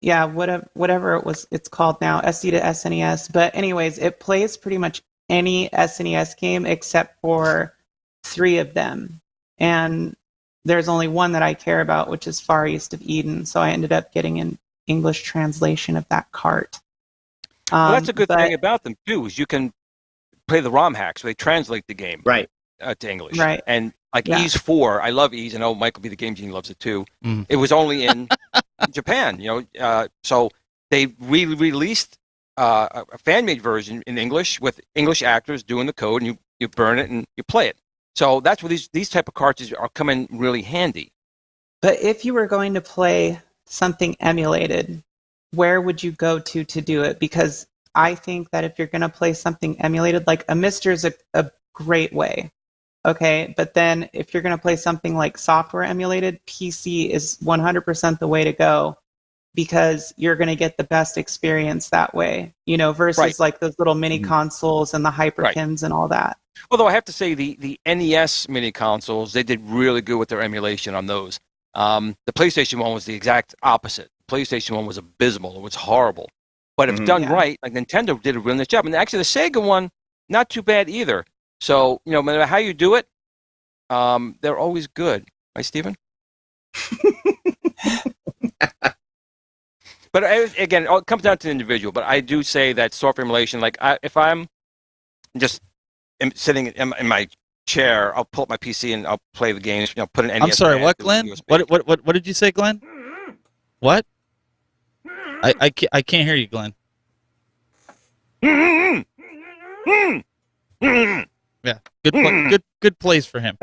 Yeah, whatever it's called now, SD to SNES. But anyways, it plays pretty much any SNES game except for 3 of them, and there's only one that I care about, which is Far East of Eden. So I ended up getting an English translation of that cart. Well, that's a good thing about them too, is you can play the ROM hack, so they translate the game to English. Right. And like Ease 4, I love Ease. I know Michael B. the Game Genie loves it too. It was only in Japan, so they re-released a fan-made version in English with English actors doing the code, and you burn it and you play it. So that's where these type of cartridges are coming really handy. But if you were going to play something emulated, where would you go to do it? Because I think that if you're going to play something emulated, like a Mister is a great way. Okay, but then if you're going to play something like software emulated, PC is 100% the way to go, because you're going to get the best experience that way, versus like those little mini consoles and the Hyperkins and all that. Although I have to say the NES mini consoles, they did really good with their emulation on those. The PlayStation one was the exact opposite. The PlayStation one was abysmal. It was horrible. But if done right, like Nintendo did a really nice job. And actually the Sega one, not too bad either. So, no matter how you do it, they're always good. Right, Stephen? But again, it comes down to the individual. But I do say that software emulation, like if I'm just sitting in my chair, I'll pull up my PC and I'll play the games. Put an NES. I'm sorry, what, Glenn? What did you say, Glenn? What? I can't hear you, Glenn. Yeah, good plays for him.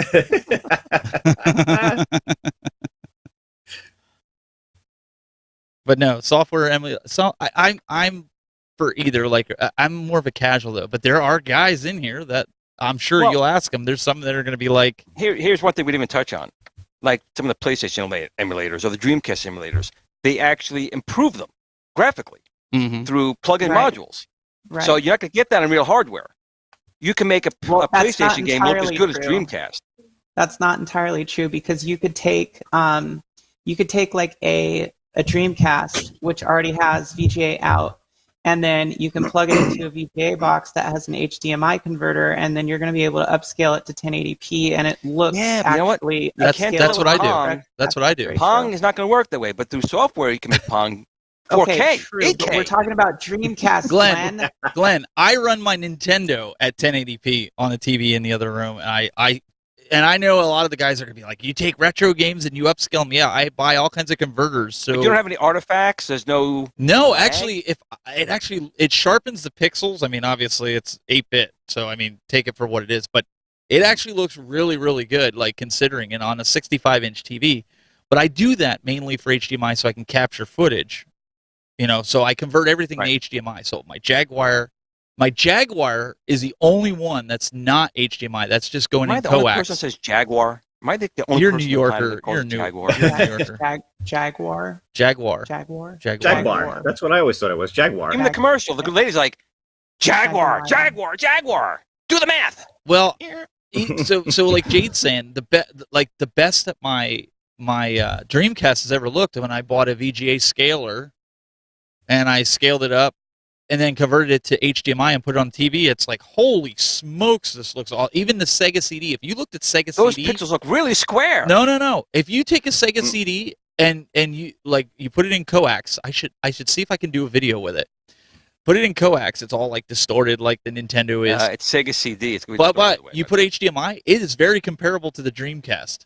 But no, software emulation. So I'm for either. Like I'm more of a casual though. But there are guys in here that I'm sure you'll ask them. There's some that are going to be like. Here's one thing we didn't even touch on, like some of the PlayStation emulators or the Dreamcast emulators. They actually improve them graphically through plug-in modules. Right. So you're not going to get that in real hardware. You can make a PlayStation game look as good as Dreamcast. That's not entirely true, because you could take like a Dreamcast, which already has VGA out, and then you can plug it into a VGA box that has an HDMI converter, and then you're going to be able to upscale it to 1080p, and it looks actually. That's what I do. That's what I do. Pong is not going to work that way, but through software you can make Pong 4K, okay, true, 8K. But we're talking about Dreamcast, Glenn. Glenn, I run my Nintendo at 1080p on the TV in the other room, and I know a lot of the guys are gonna be like, you take retro games and you upscale them. Yeah, I buy all kinds of converters. So but you don't have any artifacts. There's no. No, actually, it sharpens the pixels. I mean, obviously it's 8-bit, so I mean, take it for what it is. But it actually looks really, really good, like considering it on a 65-inch TV. But I do that mainly for HDMI, so I can capture footage. So I convert everything to HDMI. So my Jaguar is the only one that's not HDMI. That's just going in coax. Am I the only person that says Jaguar? Am I the only You're person New Yorker. that calls You're Jaguar? Jaguar. Jaguar. That's what I always thought it was. Jaguar. Even the commercial, the lady's like, Jaguar. Do the math. Well, so like Jade's saying, the best that my Dreamcast has ever looked when I bought a VGA scaler, and I scaled it up, and then converted it to HDMI and put it on TV. It's like, holy smokes, this looks all. Even the Sega CD. If you looked at Sega those CD, pixels look really square. No. If you take a Sega CD and you put it in coax, I should see if I can do a video with it. Put it in coax. It's all like distorted, like the Nintendo is. It's Sega CD. It's gonna be but you put HDMI, it is very comparable to the Dreamcast.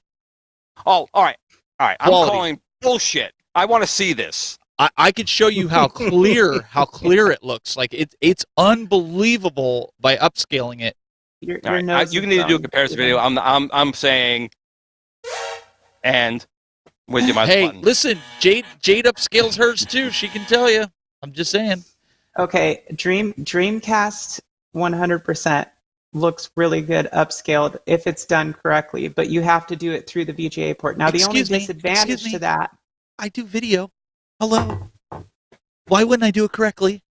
Oh, all right. I'm Quality. calling bullshit. I want to see this. I could show you how clear it looks. Like it's unbelievable by upscaling it. You need to do a comparison video. I'm saying, and with your mouse button. Listen, Jade upscales hers too. She can tell you. I'm just saying. Okay, Dreamcast 100% looks really good upscaled if it's done correctly, but you have to do it through the VGA port. Now, the only disadvantage to that, I do video. Hello. Why wouldn't I do it correctly?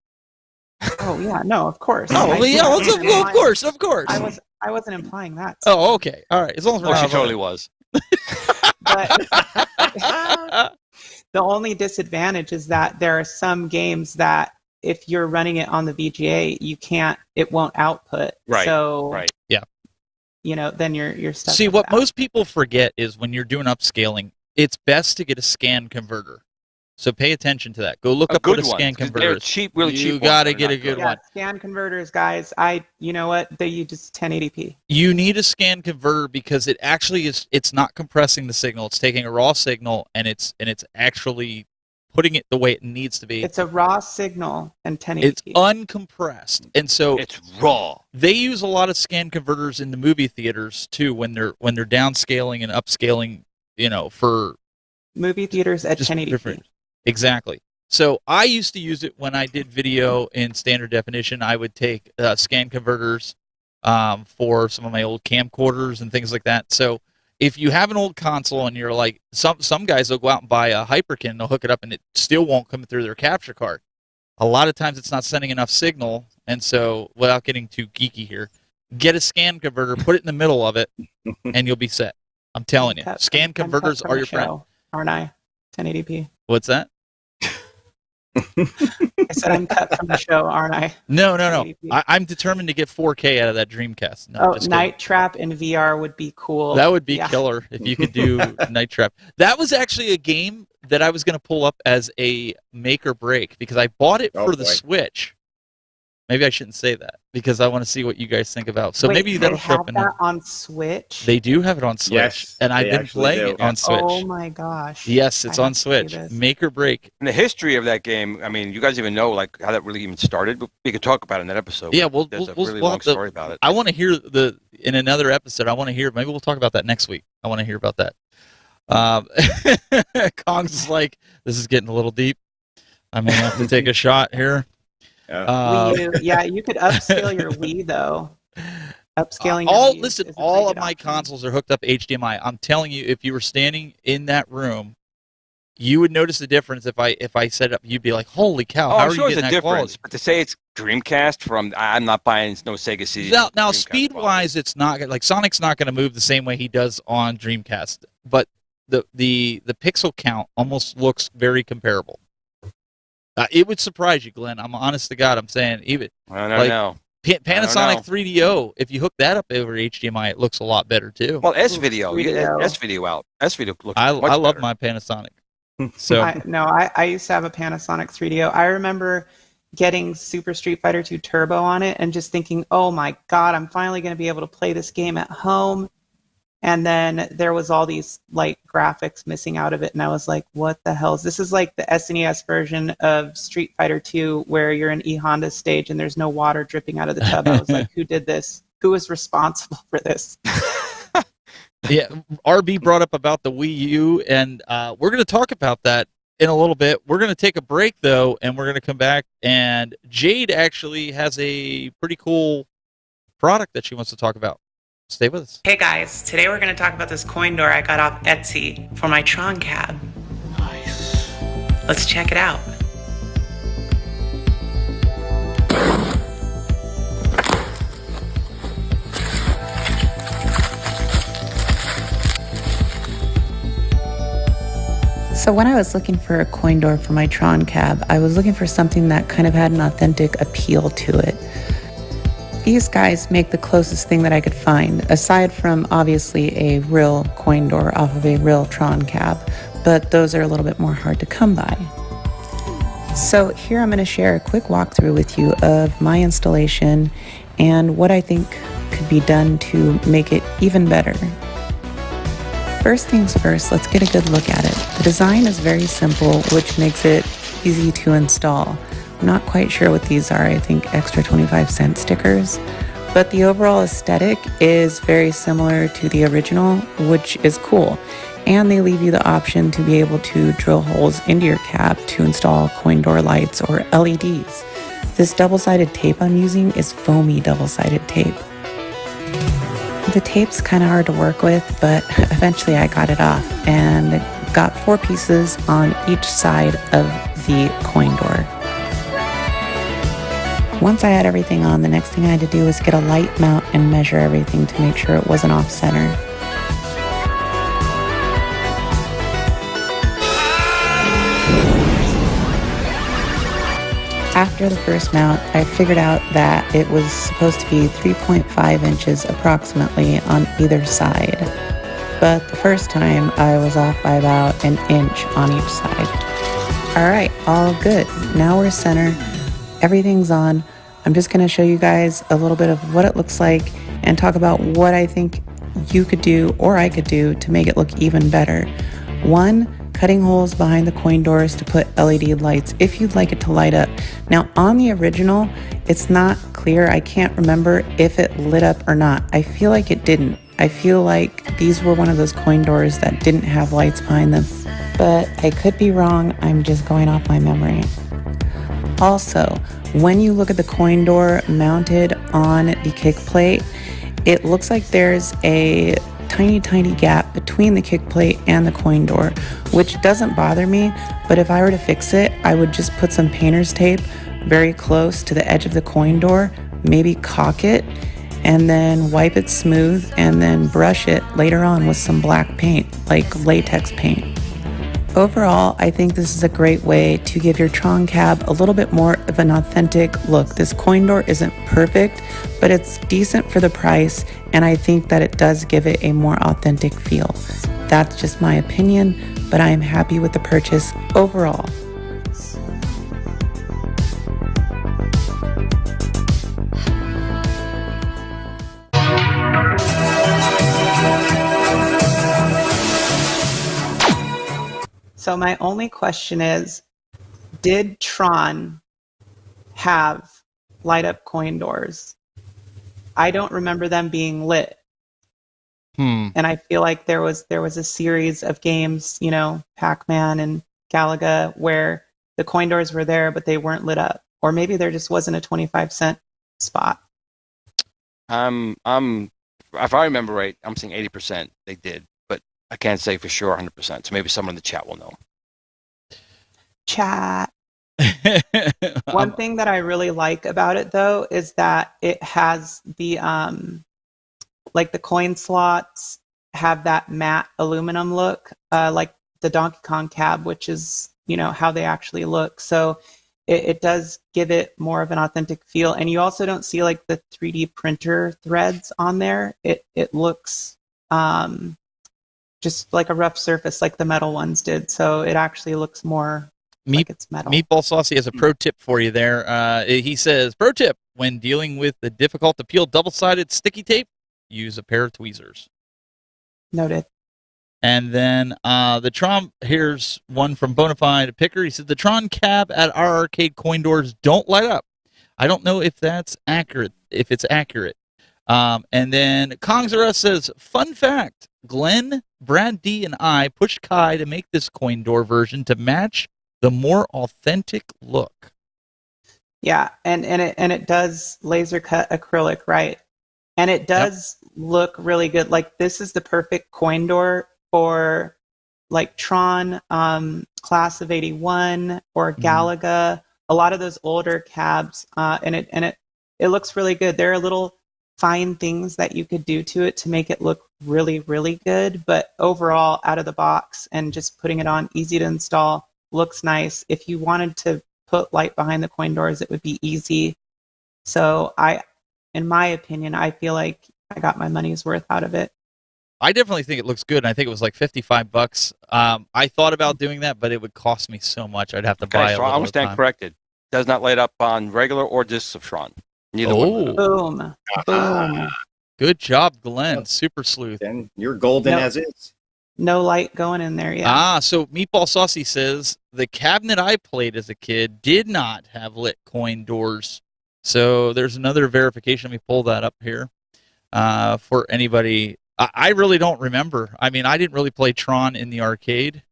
Oh yeah, no, of course. Oh well, yeah, of course. I wasn't implying that. Oh, okay, all right. As long as we're she totally was. But the only disadvantage is that there are some games that if you're running it on the VGA, it won't output. Right. So yeah. Then you're stuck. See, with what that. most people forget is when you're doing upscaling, it's best to get a scan converter. So pay attention to that. Go look up what a scan converter is. They're cheap, really cheap. You got to get a good one. Scan converters, guys. You know what? They use 1080p. You need a scan converter because it actually is. It's not compressing the signal. It's taking a raw signal and it's actually putting it the way it needs to be. It's a raw signal and 1080p. It's uncompressed, and so it's raw. They use a lot of scan converters in the movie theaters too when they're downscaling and upscaling. For movie theaters at 1080p. Exactly. So I used to use it when I did video in standard definition. I would take scan converters for some of my old camcorders and things like that. So if you have an old console and you're like, some guys will go out and buy a Hyperkin and they'll hook it up and it still won't come through their capture card. A lot of times it's not sending enough signal. And so without getting too geeky here, get a scan converter, put it in the middle of it, and you'll be set. I'm telling you. Scan converters are your friend. Aren't I? 1080p. What's that? I said I'm cut from the show, aren't I? No. I'm determined to get 4K out of that Dreamcast. No, Night Trap in VR would be cool. That would be killer if you could do Night Trap. That was actually a game that I was going to pull up as a make or break because I bought it for the Switch. Maybe I shouldn't say that because I want to see what you guys think about. So maybe that'll show up in that on Switch. They do have it on Switch, and I've been playing it on Switch. Oh my gosh! Yes, it's on Switch. Make or break. And the history of that game. I mean, you guys even know how that really even started. But we could talk about it in that episode. Yeah, there's a really long story about it. I want to hear in another episode. I want to hear. Maybe we'll talk about that next week. I want to hear about that. Kong's is like, this is getting a little deep. I may have to take a shot here. You could upscale your Wii though. Upscaling. All of my consoles are hooked up HDMI. I'm telling you, if you were standing in that room, you would notice the difference. If I set it up, you'd be like, "Holy cow! How are you getting that quality?" But to say it's Dreamcast I'm not buying no Sega CD. Now speed wise, it's not like Sonic's not going to move the same way he does on Dreamcast, but the pixel count almost looks very comparable. It would surprise you, Glenn. I'm honest to God. I'm saying even I don't know. Panasonic 3DO. If you hook that up over HDMI, it looks a lot better too. Well, S video. You 3DO. get S video out. S video looks. I much love better. my Panasonic. So I used to have a Panasonic 3DO. I remember getting Super Street Fighter 2 Turbo on it and just thinking, oh my God, I'm finally going to be able to play this game at home. And then there was all these like graphics missing out of it. And I was like, what the hell? This is like the SNES version of Street Fighter 2 where you're in E-Honda stage and there's no water dripping out of the tub. I was like, who did this? Who was responsible for this? yeah, RB brought up about the Wii U, and we're going to talk about that in a little bit. We're going to take a break, though, and we're going to come back, and Jade actually has a pretty cool product that she wants to talk about. Stay with us. Hey guys, today we're going to talk about this coin door I got off Etsy for my Tron cab. Nice. Let's check it out. So when I was looking for a coin door for my Tron cab, I was looking for something that kind of had an authentic appeal to it. These guys make the closest thing that I could find, aside from obviously a real coin door off of a real Tron cab, but those are a little bit more hard to come by. So here I'm going to share a quick walkthrough with you of my installation and what I think could be done to make it even better. First things first, let's get a good look at it. The design is very simple, which makes it easy to install. I'm not quite sure what these are, I think extra 25-cent stickers. But the overall aesthetic is very similar to the original, which is cool. And they leave you the option to be able to drill holes into your cab to install coin door lights or LEDs. This double-sided tape I'm using is foamy double-sided tape. The tape's kind of hard to work with, but eventually I got it off and got 4 pieces on each side of the coin door. Once I had everything on, the next thing I had to do was get a light mount and measure everything to make sure it wasn't off center. After the first mount, I figured out that it was supposed to be 3.5 inches approximately on either side. But the first time I was off by about an inch on each side. Alright, all good. Now we're center. Everything's on. I'm just going to show you guys a little bit of what it looks like and talk about what I think you could do or I could do to make it look even better. 1, cutting holes behind the coin doors to put LED lights if you'd like it to light up. Now on the original, it's not clear. I can't remember if it lit up or not. I feel like it didn't. I feel like these were one of those coin doors that didn't have lights behind them. But I could be wrong. I'm just going off my memory. Also, when you look at the coin door mounted on the kick plate, it looks like there's a tiny gap between the kick plate and the coin door, which doesn't bother me, but if I were to fix it, I would just put some painter's tape very close to the edge of the coin door, maybe caulk it, and then wipe it smooth, and then brush it later on with some black paint, like latex paint. Overall, I think this is a great way to give your Tron cab a little bit more of an authentic look. This coin door isn't perfect, but it's decent for the price, and I think that it does give it a more authentic feel. That's just my opinion, but I am happy with the purchase overall. So my only question is, did Tron have light up coin doors? I don't remember them being lit. And I feel like there was a series of games, you know, Pac-Man and Galaga, where the coin doors were there, but they weren't lit up. Or maybe there just wasn't a 25-cent spot. If I remember right, I'm saying 80% they did, but I can't say for sure 100%. So maybe someone in the chat will know. Chat. One thing that I really like about it, though, is that it has the like the coin slots have that matte aluminum look, like the Donkey Kong cab, which is, you know, how they actually look. So it does give it more of an authentic feel. And you also don't see like the 3D printer threads on there. It looks just like a rough surface like the metal ones did. So it actually looks more like it's metal. Meatball Saucy has a pro tip for you there. He says, pro tip, when dealing with the difficult to peel double-sided sticky tape, use a pair of tweezers. Noted. And then the Tron, here's one from Bonafide Picker. He said, the Tron cab at our arcade coin doors don't light up. I don't know if that's accurate, if it's accurate. And then Kongs says, fun fact, Glenn, Brad D, and I pushed Kai to make this coin door version to match the more authentic look. Yeah, and it does laser cut acrylic, right? And it does look really good. Like, this is the perfect coin door for like Tron, Class of 81 or Galaga, a lot of those older cabs, and it looks really good. There are little fine things that you could do to it to make it look really, really good, but overall, out of the box and just putting it on, easy to install, looks nice. If you wanted to put light behind the coin doors, it would be easy. So in my opinion, I feel like I got my money's worth out of it. I definitely think it looks good, and I think it was like $55. I thought about doing that, but it would cost me so much. I'd have to buy so a I'm little gonna stand time. corrected. Does not light up on regular or discs of Tron. Neither one. Boom. Boom. Good job, Glenn. Super sleuth. And you're golden No. as is. No light going in there yet. So Meatball Saucy says, the cabinet I played as a kid did not have lit coin doors. So there's another verification. Let me pull that up here for anybody. I really don't remember. I mean, I didn't really play Tron in the arcade.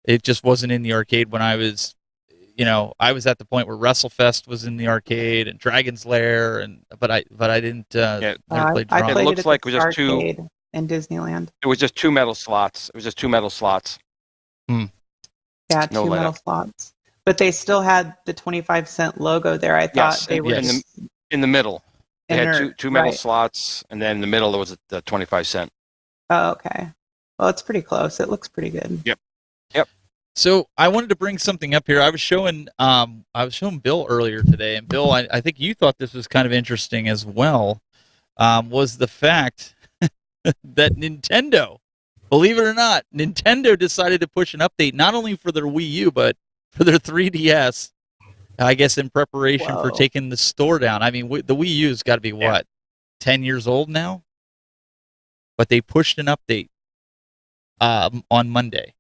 It just wasn't in the arcade when I was, I was at the point where WrestleFest was in the arcade and Dragon's Lair, but I didn't never play Tron. I played It looks at like the it was just two. arcade in Disneyland. It was just two metal slots. Yeah, No two light metal up. slots. But they still had the 25-cent logo there. I thought Yes, they were in the middle. They had inert, two metal right. slots, and then in the middle there was the 25-cent. Oh, okay. Well, it's pretty close. It looks pretty good. Yep. So I wanted to bring something up here. I was showing Bill earlier today, and Bill, I think you thought this was kind of interesting as well. Was the fact that Nintendo, believe it or not, Nintendo decided to push an update not only for their Wii U but for their 3DS. I guess in preparation for Whoa. taking the store down. I mean, the Wii U's got to be what, 10 years old now? But they pushed an update on Monday.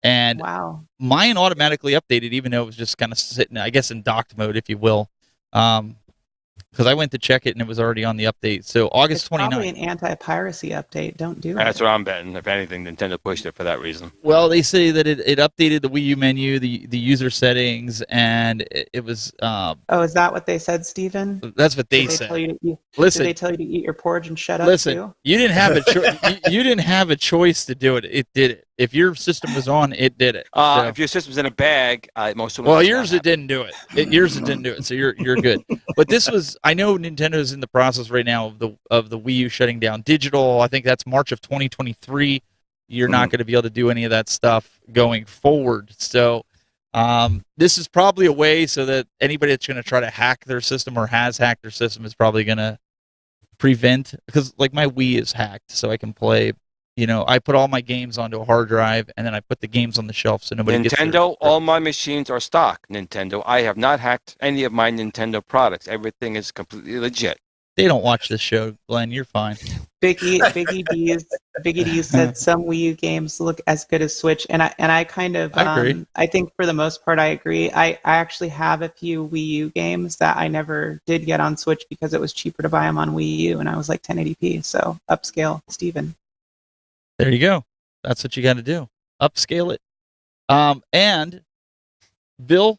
And Wow. mine automatically updated, even though it was just kind of sitting, I guess, in docked mode, if you will. Because I went to check it and it was already on the update. So August It's probably 29th. an anti-piracy update. Don't do That's it. what I'm betting. If anything, Nintendo pushed it for that reason. Well, they say that it updated the Wii U menu, the user settings, and it was. Oh, is that what they said, Steven? That's what they Did said. tell you to eat, Listen, did they tell you to eat your porridge and shut up Listen, too? you didn't have you didn't have a choice to do it. It did it. If your system was on, it did it. So- If your system's in a bag, most of them. well, yours it didn't do it. Yours it didn't do it. So you're good. But this was. I know Nintendo's in the process right now of the Wii U shutting down digital. I think that's March of 2023. You're not going to be able to do any of that stuff going forward. So this is probably a way so that anybody that's going to try to hack their system or has hacked their system is probably going to prevent, because like my Wii is hacked, so I can play. I put all my games onto a hard drive, and then I put the games on the shelf so nobody gets Nintendo, all my machines are stock. Nintendo, I have not hacked any of my Nintendo products. Everything is completely legit. They don't watch this show, Glenn. You're fine. Biggie D said some Wii U games look as good as Switch, and I kind of I agree. I think for the most part I agree. I actually have a few Wii U games that I never did get on Switch because it was cheaper to buy them on Wii U, and I was like 1080p. So upscale, Steven. There you go. That's what you got to do. Upscale it. And Bill,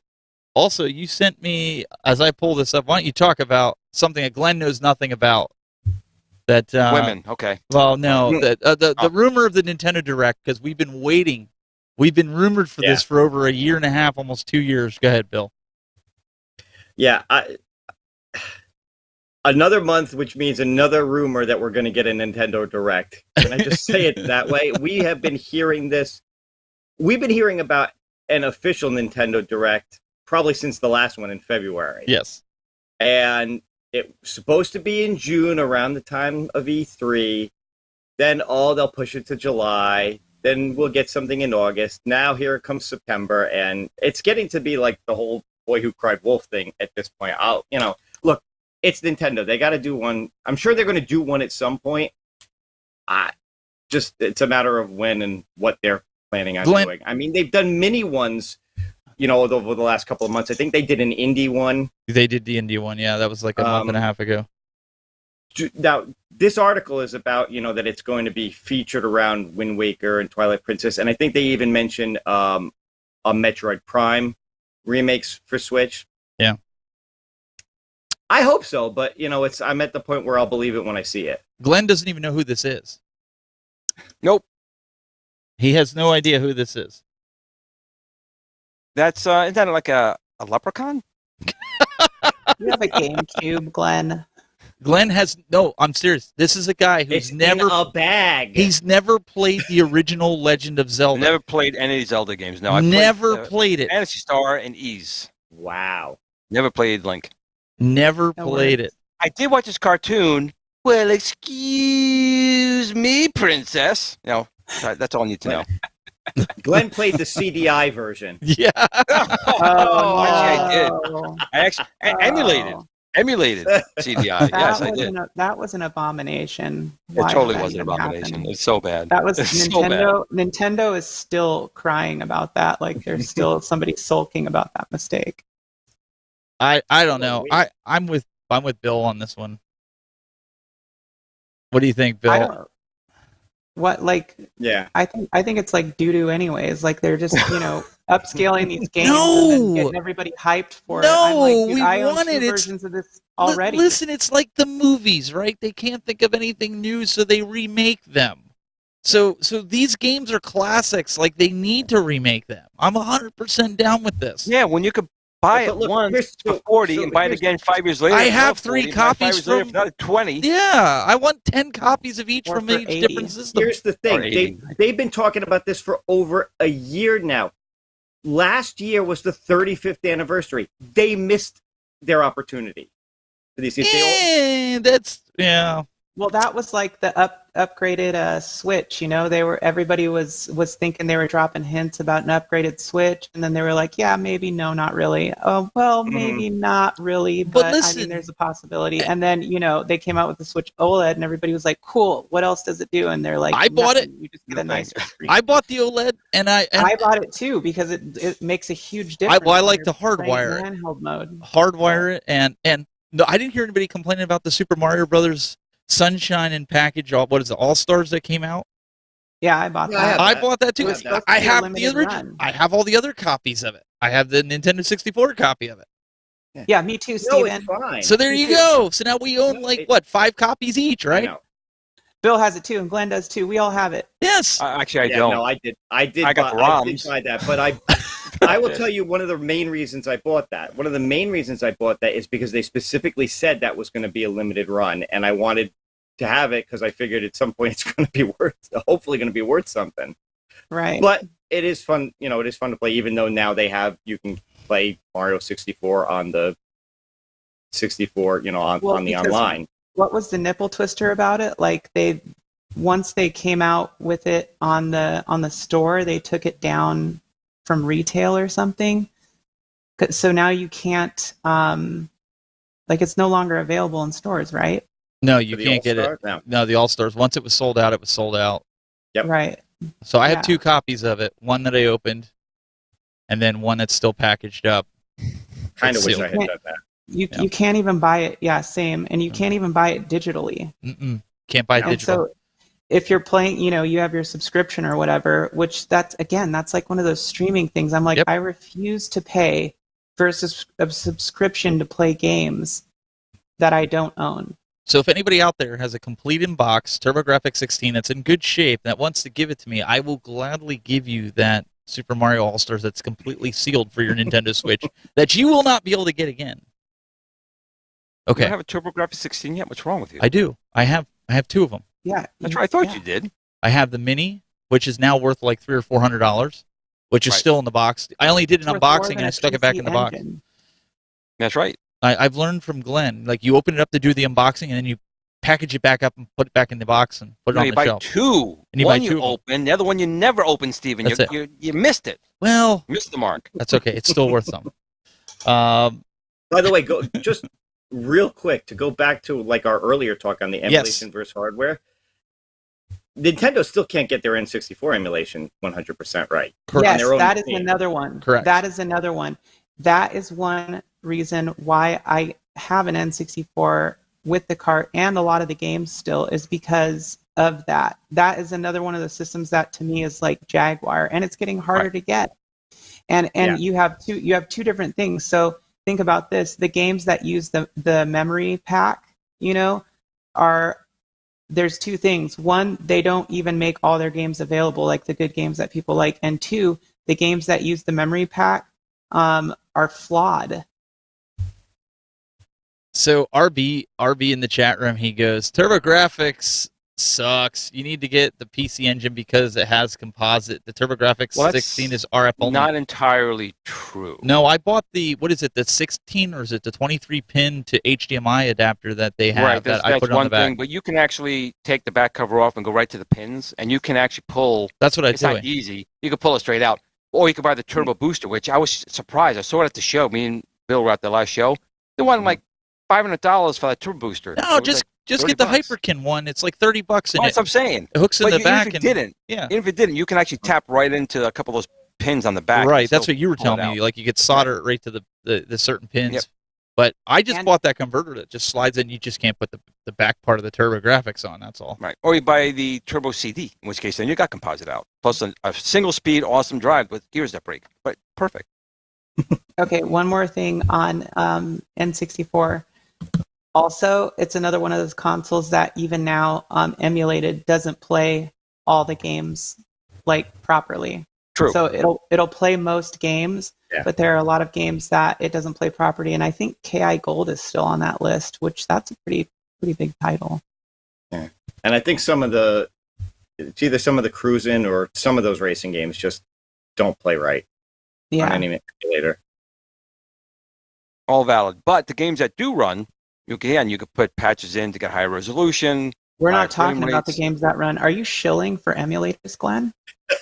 also, you sent me, as I pull this up, why don't you talk about something that Glenn knows nothing about? That Women, okay. Well, no, the rumor of the Nintendo Direct, because we've been waiting. We've been rumored for this for over a year and a half, almost 2 years. Go ahead, Bill. Yeah, another month, which means another rumor that we're going to get a Nintendo Direct. Can I just say it that way? We have been hearing this. We've been hearing about an official Nintendo Direct probably since the last one in February. Yes. And it was supposed to be in June around the time of E3. Then they'll push it to July. Then we'll get something in August. Now here comes September, and it's getting to be like the whole Boy Who Cried Wolf thing at this point. Look, it's Nintendo. They got to do one. I'm sure they're going to do one at some point. It's a matter of when and what they're planning on doing. I mean, they've done mini ones, over the last couple of months. I think they did an indie one. They did the indie one, yeah. That was like a month and a half ago. Now, this article is about, that it's going to be featured around Wind Waker and Twilight Princess, and I think they even mentioned a Metroid Prime remakes for Switch. Yeah. I hope so, but, I'm at the point where I'll believe it when I see it. Glenn doesn't even know who this is. Nope. He has no idea who this is. Isn't that like a leprechaun? You have a GameCube, Glenn. Glenn has no. I'm serious. This is a guy who's never in a bag. He's never played the original Legend of Zelda. Never played any of these Zelda games. No, I never played it. Phantasy Star and Ys. Wow. Never played Link. Never played it. I did watch this cartoon. Well, excuse me, princess. That's all I need to know. Glenn played the CDI version. Yeah. I did. I actually emulated CDI. Yes, I did. That was an abomination. It totally was an abomination. It's so bad. That was Nintendo. So bad. Nintendo is still crying about that. Like there's still somebody sulking about that mistake. I don't know. I'm with Bill on this one. What do you think, Bill? Yeah. I think it's like doo-doo anyways. Like they're just, upscaling these games and getting everybody hyped for it. I'm like, dude, I own two versions of this already. Listen, it's like the movies, right? They can't think of anything new, so they remake them. So these games are classics. Like they need to remake them. I'm 100% down with this. Yeah, when you could buy it once for 40 and buy it again 5 years later. I have 3 copies from 20. Yeah, I want 10 copies of each from each 80. different system. Here's the thing. They've been talking about this for over a year now. Last year was the 35th anniversary. They missed their opportunity. Yeah. Well, that was like the upgraded Switch. Everybody was thinking they were dropping hints about an upgraded Switch, and then they were like, "Yeah, maybe, no, not really. Oh, well, maybe not really, but listen, I mean, there's a possibility." And then they came out with the Switch OLED, and everybody was like, "Cool, what else does it do?" And they're like, "I bought it. You just get a nicer screen." I bought the OLED, and I bought it too because it makes a huge difference. I like to hardwire it. Handheld mode. Hardwire it, and no, I didn't hear anybody complaining about the Super Mario Brothers Sunshine and package. What is it? All Stars that came out. Yeah, I bought that. I bought that too. I have the original. I have all the other copies of it. I have the Nintendo 64 copy of it. Yeah, me too, Steven. Fine. So there you go. So now we own 5 copies each, right? Bill has it too, and Glenn does too. We all have it. Yes. Actually, I don't. No, I did. I got the ROMs. I did buy that, but I will tell you one of the main reasons I bought that. One of the main reasons I bought that is because they specifically said that was going to be a limited run, and I wanted to have it because I figured at some point it's going to be hopefully going to be worth something. Right. But it is fun. It is fun to play, even though now you can play Mario 64 on the 64. On the online. What was the nipple twister about it? Like once they came out with it on the store, they took it down from retail or something. So now you can't it's no longer available in stores, right? No, you can't get it. No, the All Stars. Once it was sold out, it was sold out. Yep. Right. So I have 2 copies of it. One that I opened, and then one that's still packaged up. Kind of wish I had done that. You can't even buy it. Yeah, same. And you can't even buy it digitally. Can't buy it digital. So if you're playing, you have your subscription or whatever, which that's like one of those streaming things. I'm like, I refuse to pay for a subscription to play games that I don't own. So if anybody out there has a complete in-box TurboGrafx 16 that's in good shape that wants to give it to me, I will gladly give you that Super Mario All-Stars that's completely sealed for your Nintendo Switch that you will not be able to get again. Okay. You don't have a TurboGrafx 16 yet? What's wrong with you? I do. I have 2 of them. Yeah. That's right. I thought you did. I have the Mini, which is now worth like $300 or $400. which is Right. still in the box. I only did an Worth more unboxing than and I a stuck it back PC in the box. engine. That's right. I've learned from Glenn, like you open it up to do the unboxing and then you package it back up and put it back in the box and put it No, on you the buy shelf. two. And you one buy you two of them. open, the other one you never open, Steven. That's it. You missed it. Well, Missed the mark. that's okay. It's still worth something. By the way, go just real quick to go back to like our earlier talk on the emulation versus hardware. Nintendo still can't get their N64 emulation 100% right. Correct. Yes, On their own that is machine. another one. Correct. That is another one. That is one reason why I have an N64 with the cart and a lot of the games still is because of that. That is another one of the systems that to me is like Jaguar, and it's getting harder to get. And Yeah. you have two different things. So think about this: the games that use the memory pack, there's two things. One, they don't even make all their games available, like the good games that people like. And two, the games that use the memory pack are flawed. So RB in the chat room, he goes, TurboGrafx sucks. You need to get the PC Engine because it has composite. The TurboGrafx Well, that's 16 is RF only. Not entirely true. No, I bought the, what is it, the 16 or is it the 23 pin to HDMI adapter that they have Right, that that's I put on one the back. thing, but you can actually take the back cover off and go right to the pins, and you can actually pull. That's what I It's do. not easy. You can pull it straight out, or you can buy the turbo booster, which I was surprised. I saw it at the show. Me and Bill were at the last show. They wanted like $500 for that turbo booster. No, So it was just like get the $30. Hyperkin one. It's like $30 and That's what I'm saying. it hooks in But the even back. if it And didn't, yeah, even if it didn't, you can actually tap right into a couple of those pins on the back. right. and That's still what you were pull it telling me. out. Like you could solder it right to the certain pins. Yep. But I just And- bought that converter that just slides in. You just can't put the back part of the TurboGrafx on. That's all. Right. Or you buy the turbo CD, in which case then you got composite out. Plus a single speed, awesome drive with gears that break. But perfect. Okay, one more thing on N64. Also, it's another one of those consoles that even now emulated doesn't play all the games like properly. True. So it'll play most games, Yeah. but there are a lot of games that it doesn't play properly. And I think KI Gold is still on that list, which that's a pretty big title. Yeah. And I think it's either some of the cruising or some of those racing games just don't play right on Yeah. any emulator. All valid. But the games that do run, you could put patches in to get higher resolution. We're higher not talking frame about the rates. games that run. Are you shilling for emulators, Glenn?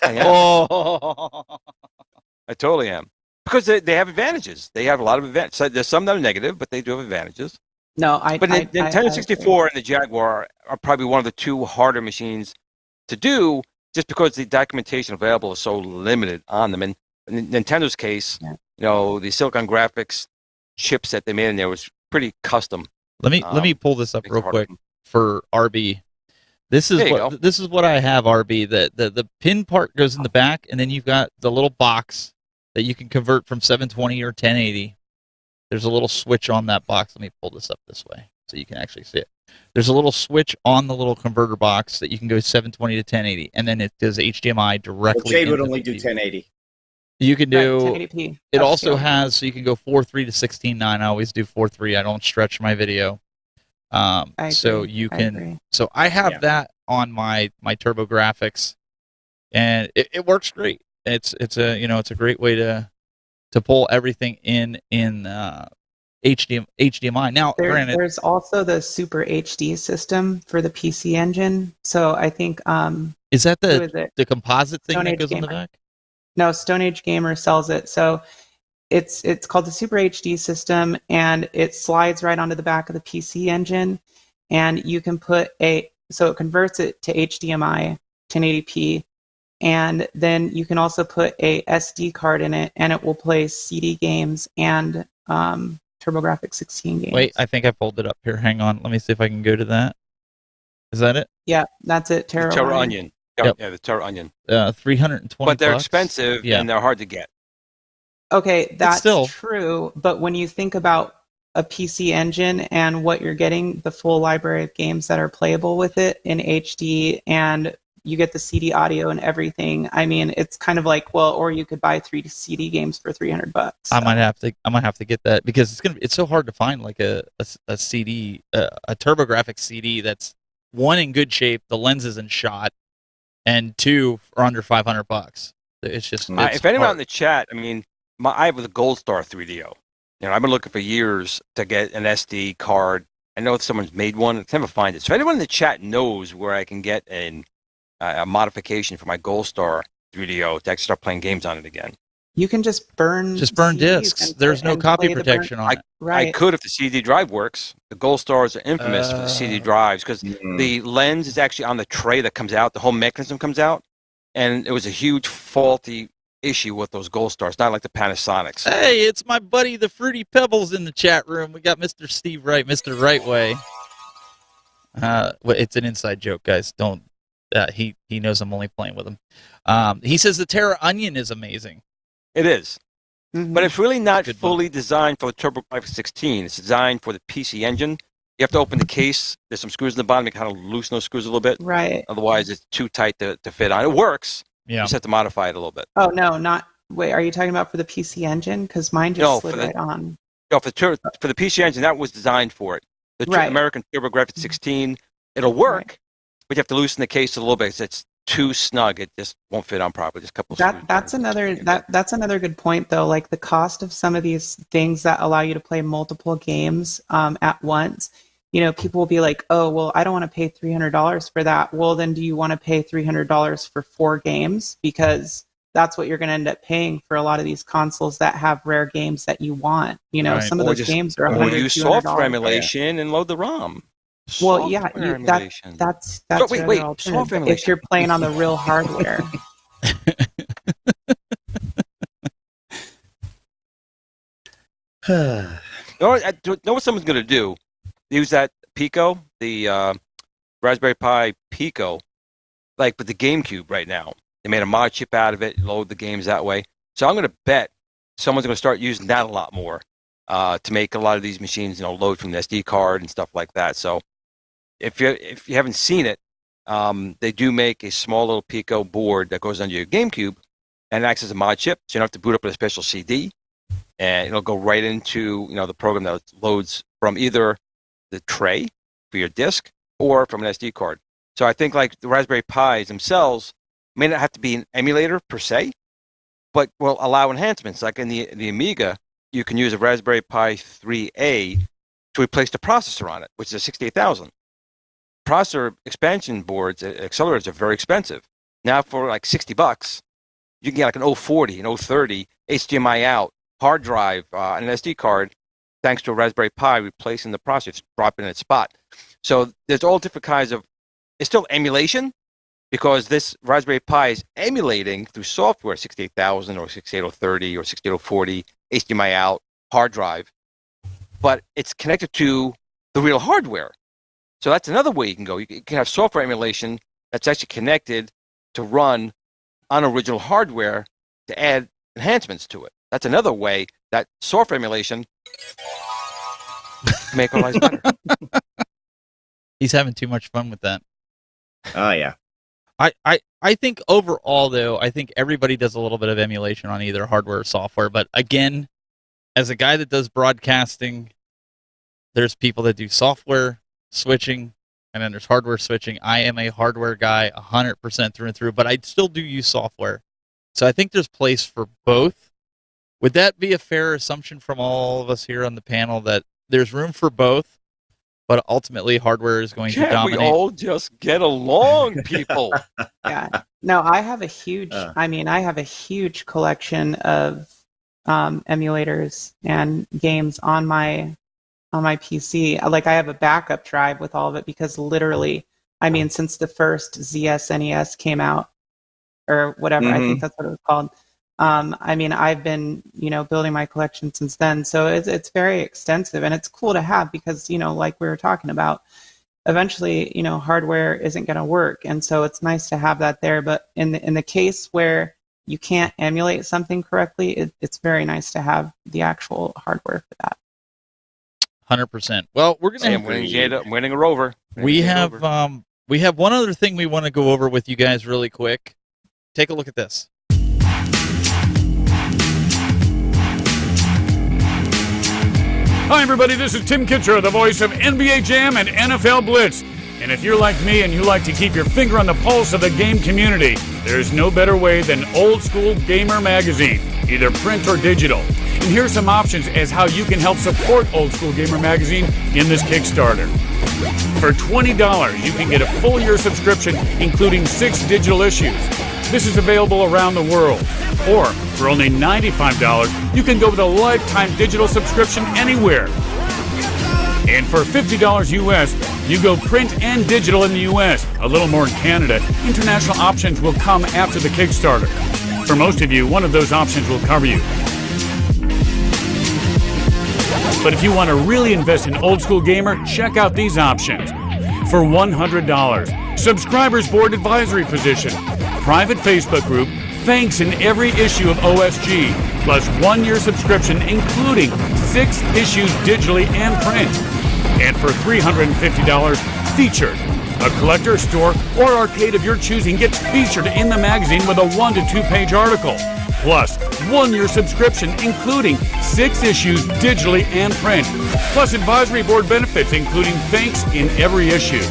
I am. Oh, I totally am. Because they have advantages. They have a lot of advantages. So there's some that are negative, but they do have advantages. No, But the Nintendo 64 and the Jaguar are probably one of the two harder machines to do just because the documentation available is so limited on them. And in Nintendo's case, the Silicon Graphics chips that they made in there was pretty custom. let me pull this up Makes it real harder. quick for RB. This is There you go. this is what I have, RB. The pin part goes in the back, and then you've got the little box that you can convert from 720 or 1080. There's a little switch on that box. Let me pull this up this way so you can actually see it. There's a little switch on the little converter box that you can go 720 to 1080, and then it does HDMI directly. Well, Jade would into only the do TV. 1080. You can do. 1080p. It also upscale. has, so you can go 4:3 to 16:9. I always do 4:3. I don't stretch my video. So agree. you I can. agree. So I have Yeah. that on my TurboGrafx, and it works great. It's a great way to pull everything in HDMI. Now, granted, There's also the Super HD system for the PC Engine. So I think is that who is it? the composite thing Stone that Age goes on the Gamer. back? No, Stone Age Gamer sells it. So it's called the Super HD system, and it slides right onto the back of the PC Engine, and you can put so it converts it to HDMI 1080p, and then you can also put a SD card in it, and it will play CD games and TurboGrafx 16 games. Wait, I think I pulled it up here. Hang on, let me see if I can go to that. Is that it? Yeah, that's it. The Terra Onion. Yep. Yeah, the Terra Onion. 320. But they're bucks. expensive Yeah. and they're hard to get. Okay, that's still- true. But when you think about a PC Engine and what you're getting, the full library of games that are playable with it in HD, and you get the CD audio and everything. I mean, it's kind of like, well, or you could buy 3 CD games for $300. I might have to get that because it's so hard to find like a CD, a TurboGrafx CD that's one in good shape, the lens is in shot, and two are under $500. It's just if anyone in the chat, I mean, I have the Gold Star 3DO. I've been looking for years to get an SD card. I know if someone's made one, I can never find it. So if anyone in the chat knows where I can get a modification for my Gold Star 3DO to actually start playing games on it again. You can just burn discs. There's no copy protection on it. Right. I could if the CD drive works. The Gold Stars are infamous for the CD drives because the lens is actually on the tray that comes out. The whole mechanism comes out. And it was a huge faulty issue with those Gold Stars, not like the Panasonics. Hey, it's my buddy, the Fruity Pebbles, in the chat room. We got Mr. Steve Wright, Mr. Right Way. It's an inside joke, guys. Don't. He knows I'm only playing with him. He says the Terra Onion is amazing. It is. Mhm. But it's really not Good fully designed for the TurboGrafx 16. It's designed for the PC Engine. You have to open the case. There's some screws in the bottom. You kind of loosen those screws a little bit. Right. Otherwise, it's too tight to fit on. It works. Yeah. You just have to modify it a little bit. Oh no, not wait. Are you talking about for the PC Engine? Because mine just slid right on. No, for the PC Engine, that was designed for it. The Right. American TurboGrafx 16, it'll work, but you have to loosen the case a little bit. It's too snug. It just won't fit on properly. Just a couple. That's another good point though. Like the cost of some of these things that allow you to play multiple games at once. People will be like, oh, well, I don't want to pay $300 for that. Well, then do you want to pay $300 for 4 games? Because that's what you're going to end up paying for a lot of these consoles that have rare games that you want. Right. Some of those games are $100, or use software emulation and load the ROM. Well, yeah, that's wait, another software alternative emulation. if you're playing on the real hardware. Know what someone's going to do? Use that Pico, the Raspberry Pi Pico, like with the GameCube right now. They made a mod chip out of it, load the games that way. So I'm going to bet someone's going to start using that a lot more to make a lot of these machines, load from the SD card and stuff like that. So if you haven't seen it, they do make a small little Pico board that goes under your GameCube and acts as a mod chip. So you don't have to boot up with a special CD, and it'll go right into the program that loads from either the tray for your disk or from an SD card. So I think like the Raspberry Pis themselves may not have to be an emulator per se, but will allow enhancements. Like in the Amiga, you can use a Raspberry Pi 3A to replace the processor on it, which is a 68,000. Processor expansion boards, accelerators are very expensive. Now for like $60, you can get like an 040, an 030, HDMI out, hard drive, and an SD card, thanks to a Raspberry Pi replacing the processor. It's dropping in its spot. So there's all different kinds of, it's still emulation, because this Raspberry Pi is emulating through software 68,000 or 68030 or 68040, HDMI out, hard drive, but it's connected to the real hardware. So that's another way you can go. You can have software emulation that's actually connected to run on original hardware to add enhancements to it. That's another way that software emulation can make our lives better. He's having too much fun with that. Oh, yeah. I think overall, though, I think everybody does a little bit of emulation on either hardware or software. But again, as a guy that does broadcasting, there's people that do software switching, and then there's hardware switching. I am a hardware guy 100% through and through, but I still do use software. So I think there's place for both. Would that be a fair assumption from all of us here on the panel, that there's room for both, but ultimately hardware is going to dominate? We all just get along, people. Yeah. No, I have a huge collection of emulators and games on my PC. Like I have a backup drive with all of it, because literally, since the first ZSNES came out, or whatever, I think that's what it was called. I've been, building my collection since then. So it's very extensive, and it's cool to have, because, like we were talking about, eventually, hardware isn't going to work. And so it's nice to have that there. But in the case where you can't emulate something correctly, it's very nice to have the actual hardware for that. 100%. Well, we're going to I'm winning a rover. We have one other thing we want to go over with you guys really quick. Take a look at this. Hi, everybody. This is Tim Kitcher, the voice of NBA Jam and NFL Blitz. And if you're like me and you like to keep your finger on the pulse of the game community, there's no better way than Old School Gamer Magazine, either print or digital. And here's some options as how you can help support Old School Gamer Magazine in this Kickstarter. For $20, you can get a full year subscription, including 6 digital issues. This is available around the world. Or, for only $95, you can go with a lifetime digital subscription anywhere. And for $50 US, you go print and digital in the US, a little more in Canada. International options will come after the Kickstarter. For most of you, one of those options will cover you. But if you want to really invest in Old School Gamer, check out these options. For $100, subscribers board advisory position, private Facebook group, thanks in every issue of OSG, plus 1 year subscription including 6 issues digitally and print. And for $350, featured. A collector, store, or arcade of your choosing gets featured in the magazine with a 1 to 2 page article. Plus, 1 year subscription including 6 issues digitally and print. Plus advisory board benefits including thanks in every issue.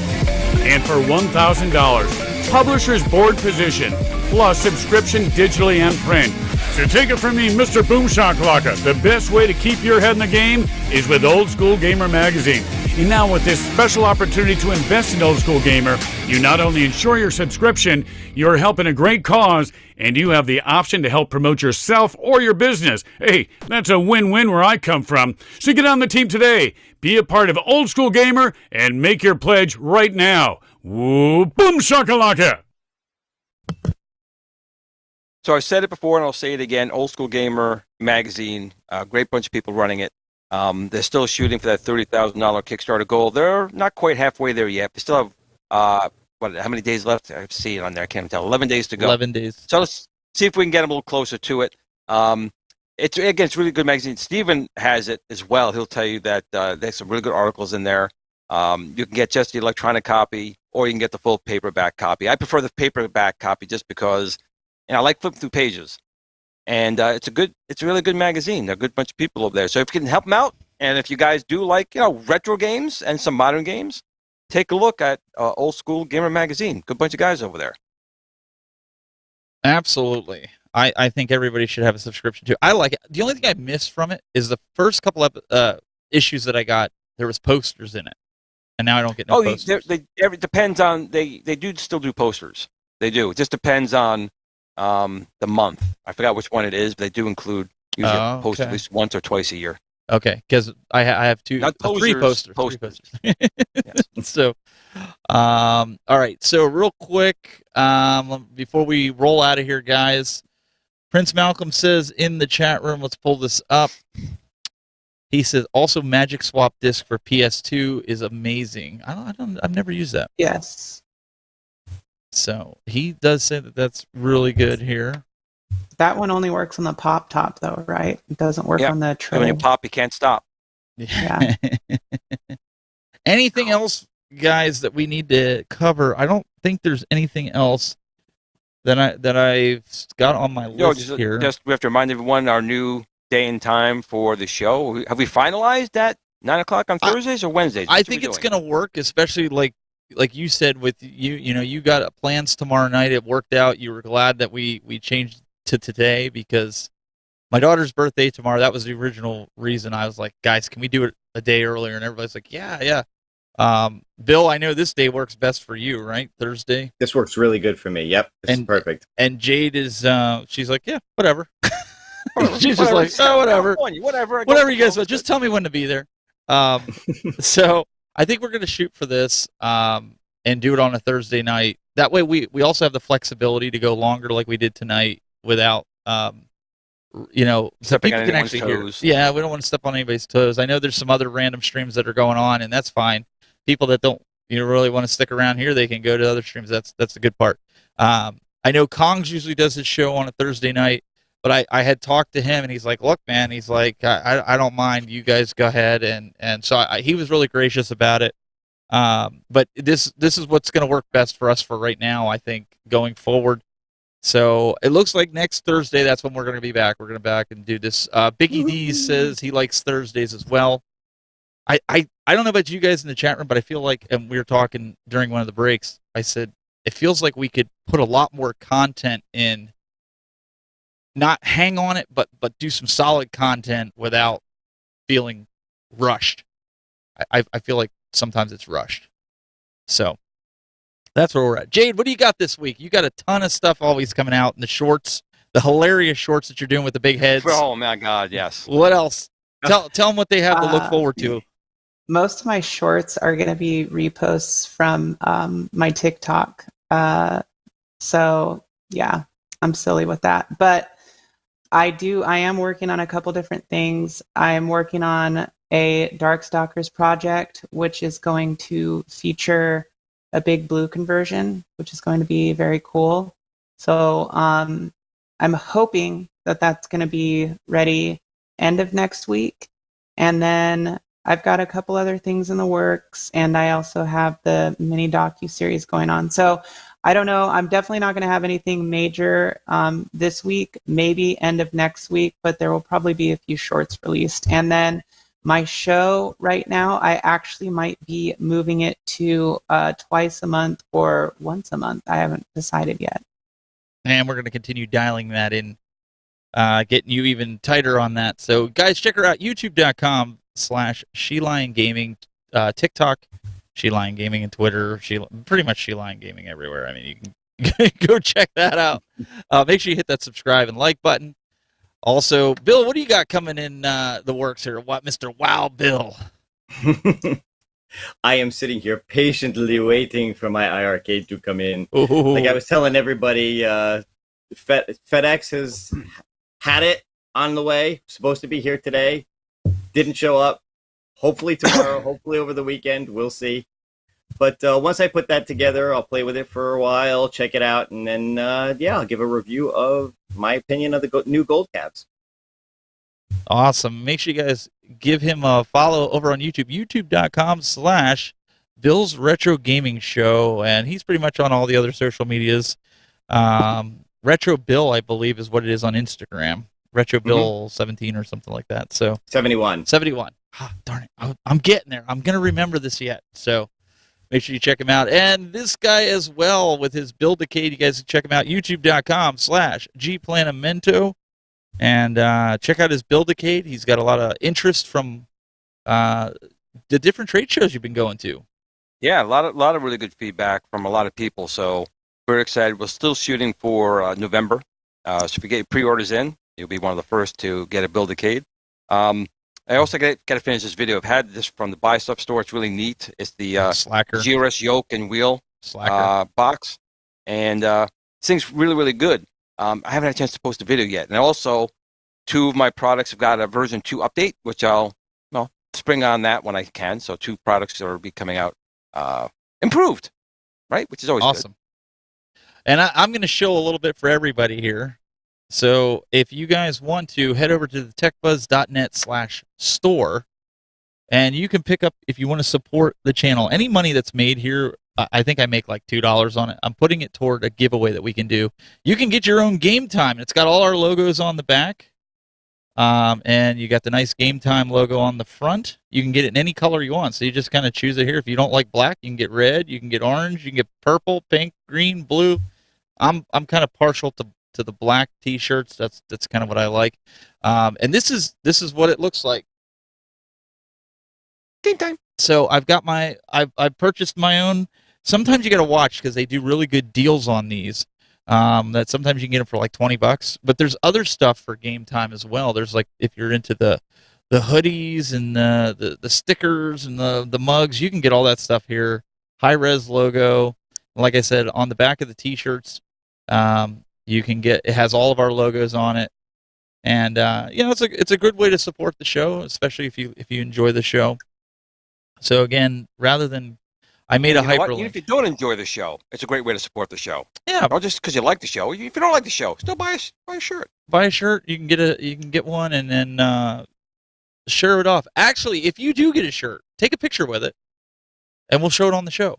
And for $1,000, publisher's board position, plus subscription digitally and print. So take it from me, Mr. Boom Shakalaka. The best way to keep your head in the game is with Old School Gamer Magazine. And now with this special opportunity to invest in Old School Gamer, you not only ensure your subscription, you're helping a great cause, and you have the option to help promote yourself or your business. Hey, that's a win-win where I come from. So get on the team today. Be a part of Old School Gamer and make your pledge right now. Woo, boom shakalaka! So I've said it before and I'll say it again. Old School Gamer Magazine, a great bunch of people running it. They're still shooting for that $30,000 Kickstarter goal. They're not quite halfway there yet. They still have, how many days left? I see it on there. I can't tell. 11 days to go. 11 days. So let's see if we can get them a little closer to it. It's a really good magazine. Steven has it as well. He'll tell you that there's some really good articles in there. You can get just the electronic copy, or you can get the full paperback copy. I prefer the paperback copy just because I like flipping through pages. And it's a really good magazine. There are a good bunch of people over there. So if you can help them out, and if you guys do like retro games and some modern games, take a look at Old School Gamer Magazine. Good bunch of guys over there. Absolutely. I think everybody should have a subscription to. I like it. The only thing I missed from it is the first couple of issues that I got. There was posters in it, and now I don't get no posters. It depends on they do still do posters. They do. It just depends on the month. I forgot which one it is, but they do include usually a post at least once or twice a year. Okay, because I have three posters. Posters. Yes. So, all right. So real quick, before we roll out of here, guys, Prince Malcolm says in the chat room, let's pull this up. He says also Magic Swap disc for PS2 is amazing. I've never used that. Yes. So he does say that that's really good here. That one only works on the pop top, though, right? It doesn't work on the tray. When you pop, you can't stop. Yeah. Anything else, guys, that we need to cover? I don't think there's anything else that I've got on my list here. Just we have to remind everyone our new day and time for the show. Have we finalized that 9 o'clock on Thursdays or Wednesdays? I think it's going to work, especially like you said with you. You got plans tomorrow night. It worked out. You were glad that we changed to today because my daughter's birthday tomorrow. That was the original reason. I was like, guys, can we do it a day earlier? And everybody's like, yeah. Bill, I know this day works best for you, right? Thursday. This works really good for me. Yep, this is perfect. And Jade is, she's like, yeah, whatever. She's just like, oh, whatever. Whatever you guys want. Just tell me when to be there. So I think we're going to shoot for this and do it on a Thursday night. That way we also have the flexibility to go longer like we did tonight without, so people can actually hear. Yeah, we don't want to step on anybody's toes. I know there's some other random streams that are going on, and that's fine. People that don't really want to stick around here, they can go to other streams. That's the good part. I know Kongs usually does his show on a Thursday night, but I had talked to him, and he's like, look, man, he's like, I don't mind. You guys go ahead. And so he was really gracious about it. But this is what's going to work best for us for right now, I think, going forward. So it looks like next Thursday, that's when we're going to be back. We're going to back and do this. Biggie D says he likes Thursdays as well. I don't know about you guys in the chat room, but I feel like, and we were talking during one of the breaks, I said, it feels like we could put a lot more content in, not hang on it, but do some solid content without feeling rushed. I feel like sometimes it's rushed. So that's where we're at. Jade, what do you got this week? You got a ton of stuff always coming out in the shorts, the hilarious shorts that you're doing with the big heads. Oh my God, yes. What else? Tell them what they have to look forward to. Most of my shorts are going to be reposts from my TikTok. So yeah, I'm silly with that. But I am working on a couple different things. I'm working on a Darkstalkers project, which is going to feature a big blue conversion, which is going to be very cool. So I'm hoping that that's going to be ready end of next week. And then I've got a couple other things in the works, and I also have the mini docu-series going on. So I don't know. I'm definitely not going to have anything major this week, maybe end of next week, but there will probably be a few shorts released. And then my show right now, I actually might be moving it to twice a month or once a month. I haven't decided yet. And we're going to continue dialing that in, getting you even tighter on that. So guys, check her out, youtube.com/SheLionGaming, TikTok, SheLion Gaming, and Twitter, pretty much SheLion Gaming everywhere. I mean, you can go check that out. Make sure you hit that subscribe and like button. Also, Bill, what do you got coming in the works here? What, Mr. Wow Bill? I am sitting here patiently waiting for my iArcade to come in. Ooh. Like I was telling everybody, FedEx has had it on the way, supposed to be here today, didn't show up. Hopefully tomorrow, hopefully over the weekend, we'll see. But once I put that together, I'll play with it for a while, check it out, and then, I'll give a review of my opinion of the new Gold Cabs. Awesome. Make sure you guys give him a follow over on YouTube, youtube.com/Bill's Retro Gaming Show, and he's pretty much on all the other social medias. Retro Bill, I believe, is what it is on Instagram. Retro Bill 17 or something like that. So 71. Ah, darn it. I'm getting there. I'm going to remember this yet. So make sure you check him out. And this guy as well with his Build-A-Cade. You guys can check him out, youtube.com/GPlanamento. And check out his Build-A-Cade. He's got a lot of interest from the different trade shows you've been going to. Yeah, a lot of really good feedback from a lot of people. So we're excited. We're still shooting for November. So if you get pre-orders in, you'll be one of the first to get a Build-A-Cade. I also got to finish this video. I've had this from the Buy Stuff store. It's really neat. It's the Slacker GRS yoke and wheel box. And this thing's really, really good. I haven't had a chance to post a video yet. And also, 2 of my products have got a version 2 update, which I'll spring on that when I can. So 2 products will be coming out improved, right? Which is always awesome. Good. And I'm going to show a little bit for everybody here. So if you guys want to, head over to the techbuzz.net/store, and you can pick up, if you want to support the channel, any money that's made here. I think I make like $2 on it. I'm putting it toward a giveaway that we can do. You can get your own Game Time. It's got all our logos on the back, and you got the nice Game Time logo on the front. You can get it in any color you want, so you just kind of choose it here. If you don't like black, you can get red, you can get orange, you can get purple, pink, green, blue. I'm kind of partial to the black T-shirts. That's kind of what I like. And this is what it looks like. Game Time. So I've purchased my own. Sometimes you got to watch because they do really good deals on these. That sometimes you can get them for like $20, but there's other stuff for Game Time as well. There's like, if you're into the hoodies and the stickers and the mugs, you can get all that stuff here. High res logo. Like I said, on the back of the T-shirts, you can get. It has all of our logos on it, and it's a good way to support the show, especially if you enjoy the show. So again, rather than I made a hyperlink. Even if you don't enjoy the show, it's a great way to support the show. Yeah. Not just because you like the show. If you don't like the show, still buy a shirt. Buy a shirt. You can get one and then share it off. Actually, if you do get a shirt, take a picture with it, and we'll show it on the show.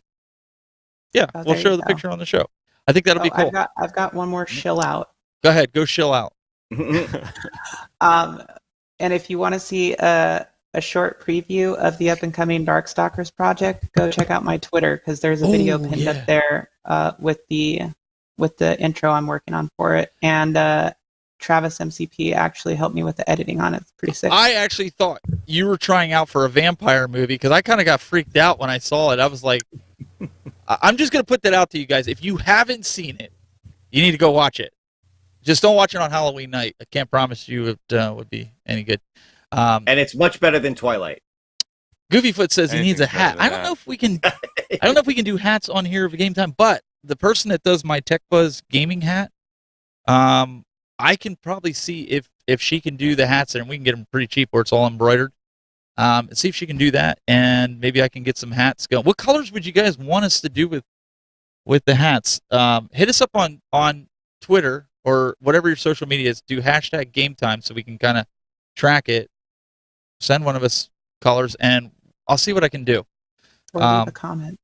Yeah, we'll show the picture on the show. I think that'll be cool. I've got one more shill out. Go ahead, go shill out. And if you want to see a a short preview of the up-and-coming Darkstalkers project, go check out my Twitter because there's a video pinned up there with the intro I'm working on for it. And Travis MCP actually helped me with the editing on it. It's pretty sick. I actually thought you were trying out for a vampire movie because I kind of got freaked out when I saw it. I was like, I'm just going to put that out to you guys. If you haven't seen it, you need to go watch it. Just don't watch it on Halloween night. I can't promise you it would be any good. And it's much better than Twilight. Goofyfoot says he needs a hat. I don't know if we can. I don't know if we can do hats on here for game time. But the person that does my Tech Buzz gaming hat, I can probably see if she can do the hats there, and we can get them pretty cheap where it's all embroidered. See if she can do that, and maybe I can get some hats going. What colors would you guys want us to do with the hats? Hit us up on Twitter or whatever your social media is. Do hashtag game time so we can kind of track it. Send one of us colors, and I'll see what I can do. Or leave a comment.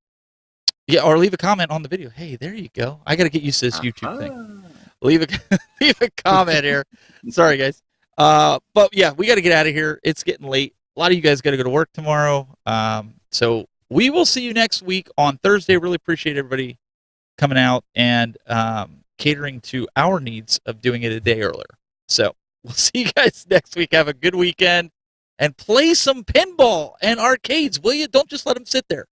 Yeah, or leave a comment on the video. Hey, there you go. I got to get used to this YouTube thing. Leave a comment here. Sorry, guys. But yeah, we got to get out of here. It's getting late. A lot of you guys got to go to work tomorrow. So we will see you next week on Thursday. Really appreciate everybody coming out and catering to our needs of doing it a day earlier. So we'll see you guys next week. Have a good weekend and play some pinball and arcades, will you? Don't just let them sit there.